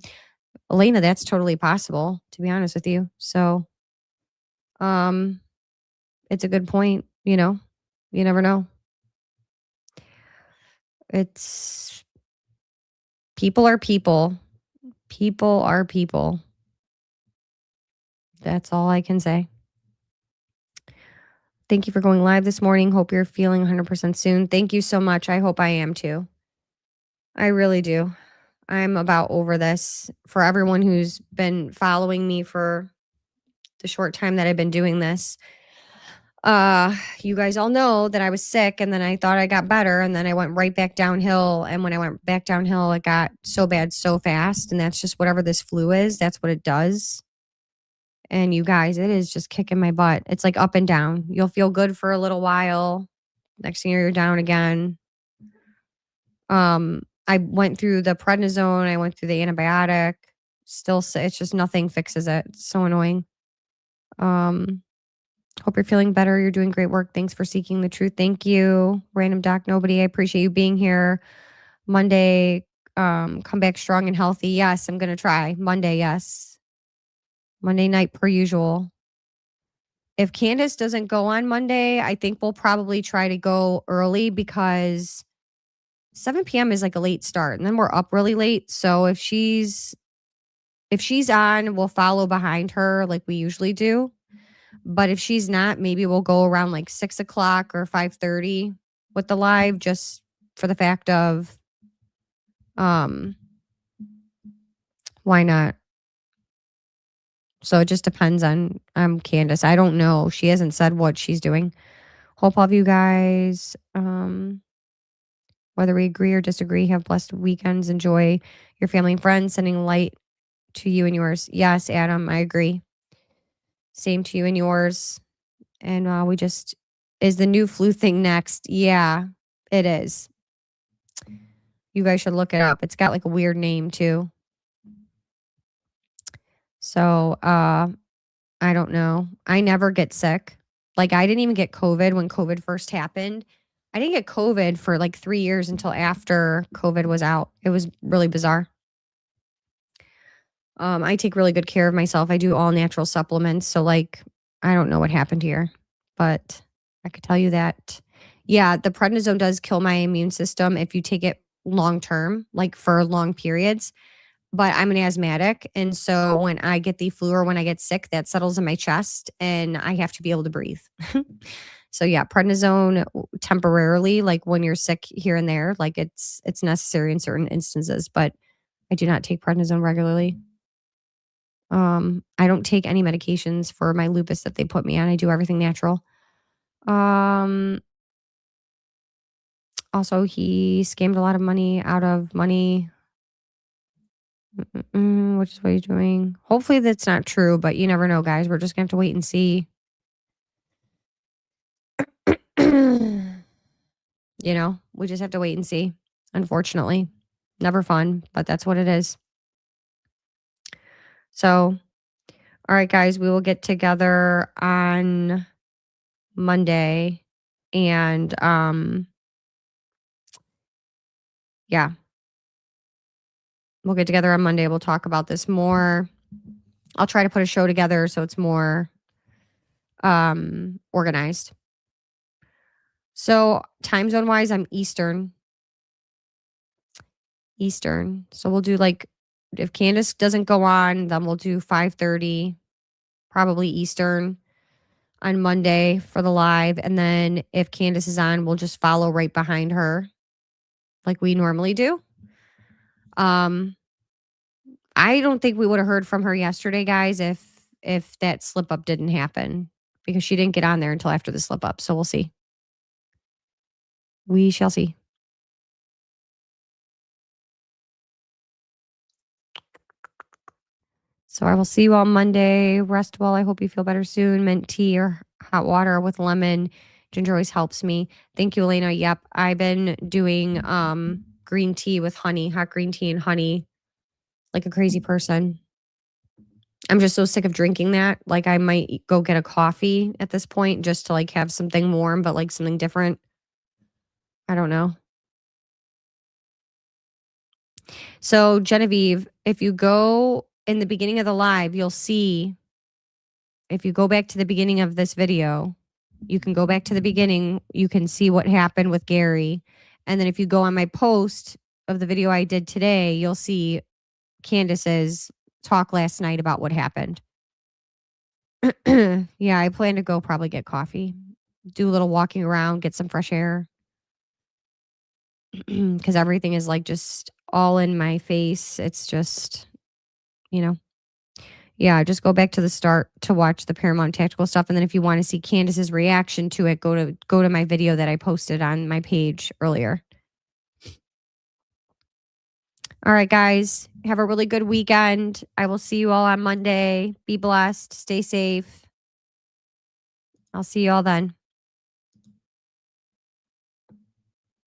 Elena, that's totally possible, to be honest with you. So, it's a good point, you know. You never know. It's people are people. People are people. That's all I can say. Thank you for going live this morning. Hope you're feeling 100% soon. Thank you so much. I hope I am too. I really do. I'm about over this. For everyone who's been following me for the short time that I've been doing this, you guys all know that I was sick and then I thought I got better and then I went right back downhill. And when I went back downhill, it got so bad so fast. And that's just whatever this flu is, that's what it does. And you guys, it is just kicking my butt. It's like up and down. You'll feel good for a little while. Next thing you're down again. I went through the prednisone. I went through the antibiotic. Still, it's just nothing fixes it. It's so annoying. Hope you're feeling better. You're doing great work. Thanks for seeking the truth. Thank you. Random Doc Nobody. I appreciate you being here. Monday, come back strong and healthy. Yes, I'm going to try. Monday, yes. Monday night per usual. If Candace doesn't go on Monday, I think we'll probably try to go early because 7 p.m. is like a late start and then we're up really late. So if she's on, we'll follow behind her like we usually do. But if she's not, maybe we'll go around like 6 o'clock or 5:30 with the live, just for the fact of, why not? So it just depends on Candace. I don't know. She hasn't said what she's doing. Hope all of you guys, whether we agree or disagree, have blessed weekends. Enjoy your family and friends. Sending light to you and yours. Yes, Adam, I agree. Same to you and yours. And is the new flu thing next? Yeah, it is. You guys should look it up. It's got like a weird name too. So, I don't know. I never get sick. Like I didn't even get COVID when COVID first happened. I didn't get COVID for like 3 years until after COVID was out. It was really bizarre. I take really good care of myself. I do all natural supplements. So like, I don't know what happened here, but I could tell you that, yeah, the prednisone does kill my immune system if you take it long term, like for long periods. But I'm an asthmatic. And so when I get the flu or when I get sick, that settles in my chest and I have to be able to breathe. So yeah, prednisone temporarily, like when you're sick here and there, like it's necessary in certain instances, but I do not take prednisone regularly. I don't take any medications for my lupus that they put me on. I do everything natural. Also, he scammed a lot of money out of money, which is what he's doing. Hopefully that's not true, but you never know, guys. We're just gonna have to wait and see. You know, we just have to wait and see. Unfortunately, never fun, but that's what it is. So, all right, guys, we will get together on Monday and yeah. We'll get together on Monday. We'll talk about this more. I'll try to put a show together so it's more organized. So time zone wise, I'm Eastern. So we'll do like, if Candace doesn't go on, then we'll do 5:30, probably Eastern on Monday for the live. And then if Candace is on, we'll just follow right behind her like we normally do. I don't think we would have heard from her yesterday, guys, if that slip up didn't happen, because she didn't get on there until after the slip up. So we'll see. We shall see. So I will see you on Monday. Rest well. I hope you feel better soon. Mint tea or hot water with lemon. Ginger always helps me. Thank you, Elena. Yep. I've been doing green tea with honey, hot green tea and honey, like a crazy person. I'm just so sick of drinking that. Like, I might go get a coffee at this point just to like have something warm, but like something different. I don't know. So, Genevieve, if you go in the beginning of the live, you'll see, if you go back to the beginning of this video, you can go back to the beginning. You can see what happened with Gary. And then if you go on my post of the video I did today, you'll see Candace's talk last night about what happened. Yeah, I plan to go probably get coffee, do a little walking around, get some fresh air. Because everything is like just all in my face. It's just, you know. Yeah, just go back to the start to watch the Paramount Tactical stuff. And then if you want to see Candace's reaction to it, go to my video that I posted on my page earlier. All right, guys. Have a really good weekend. I will see you all on Monday. Be blessed. Stay safe. I'll see you all then.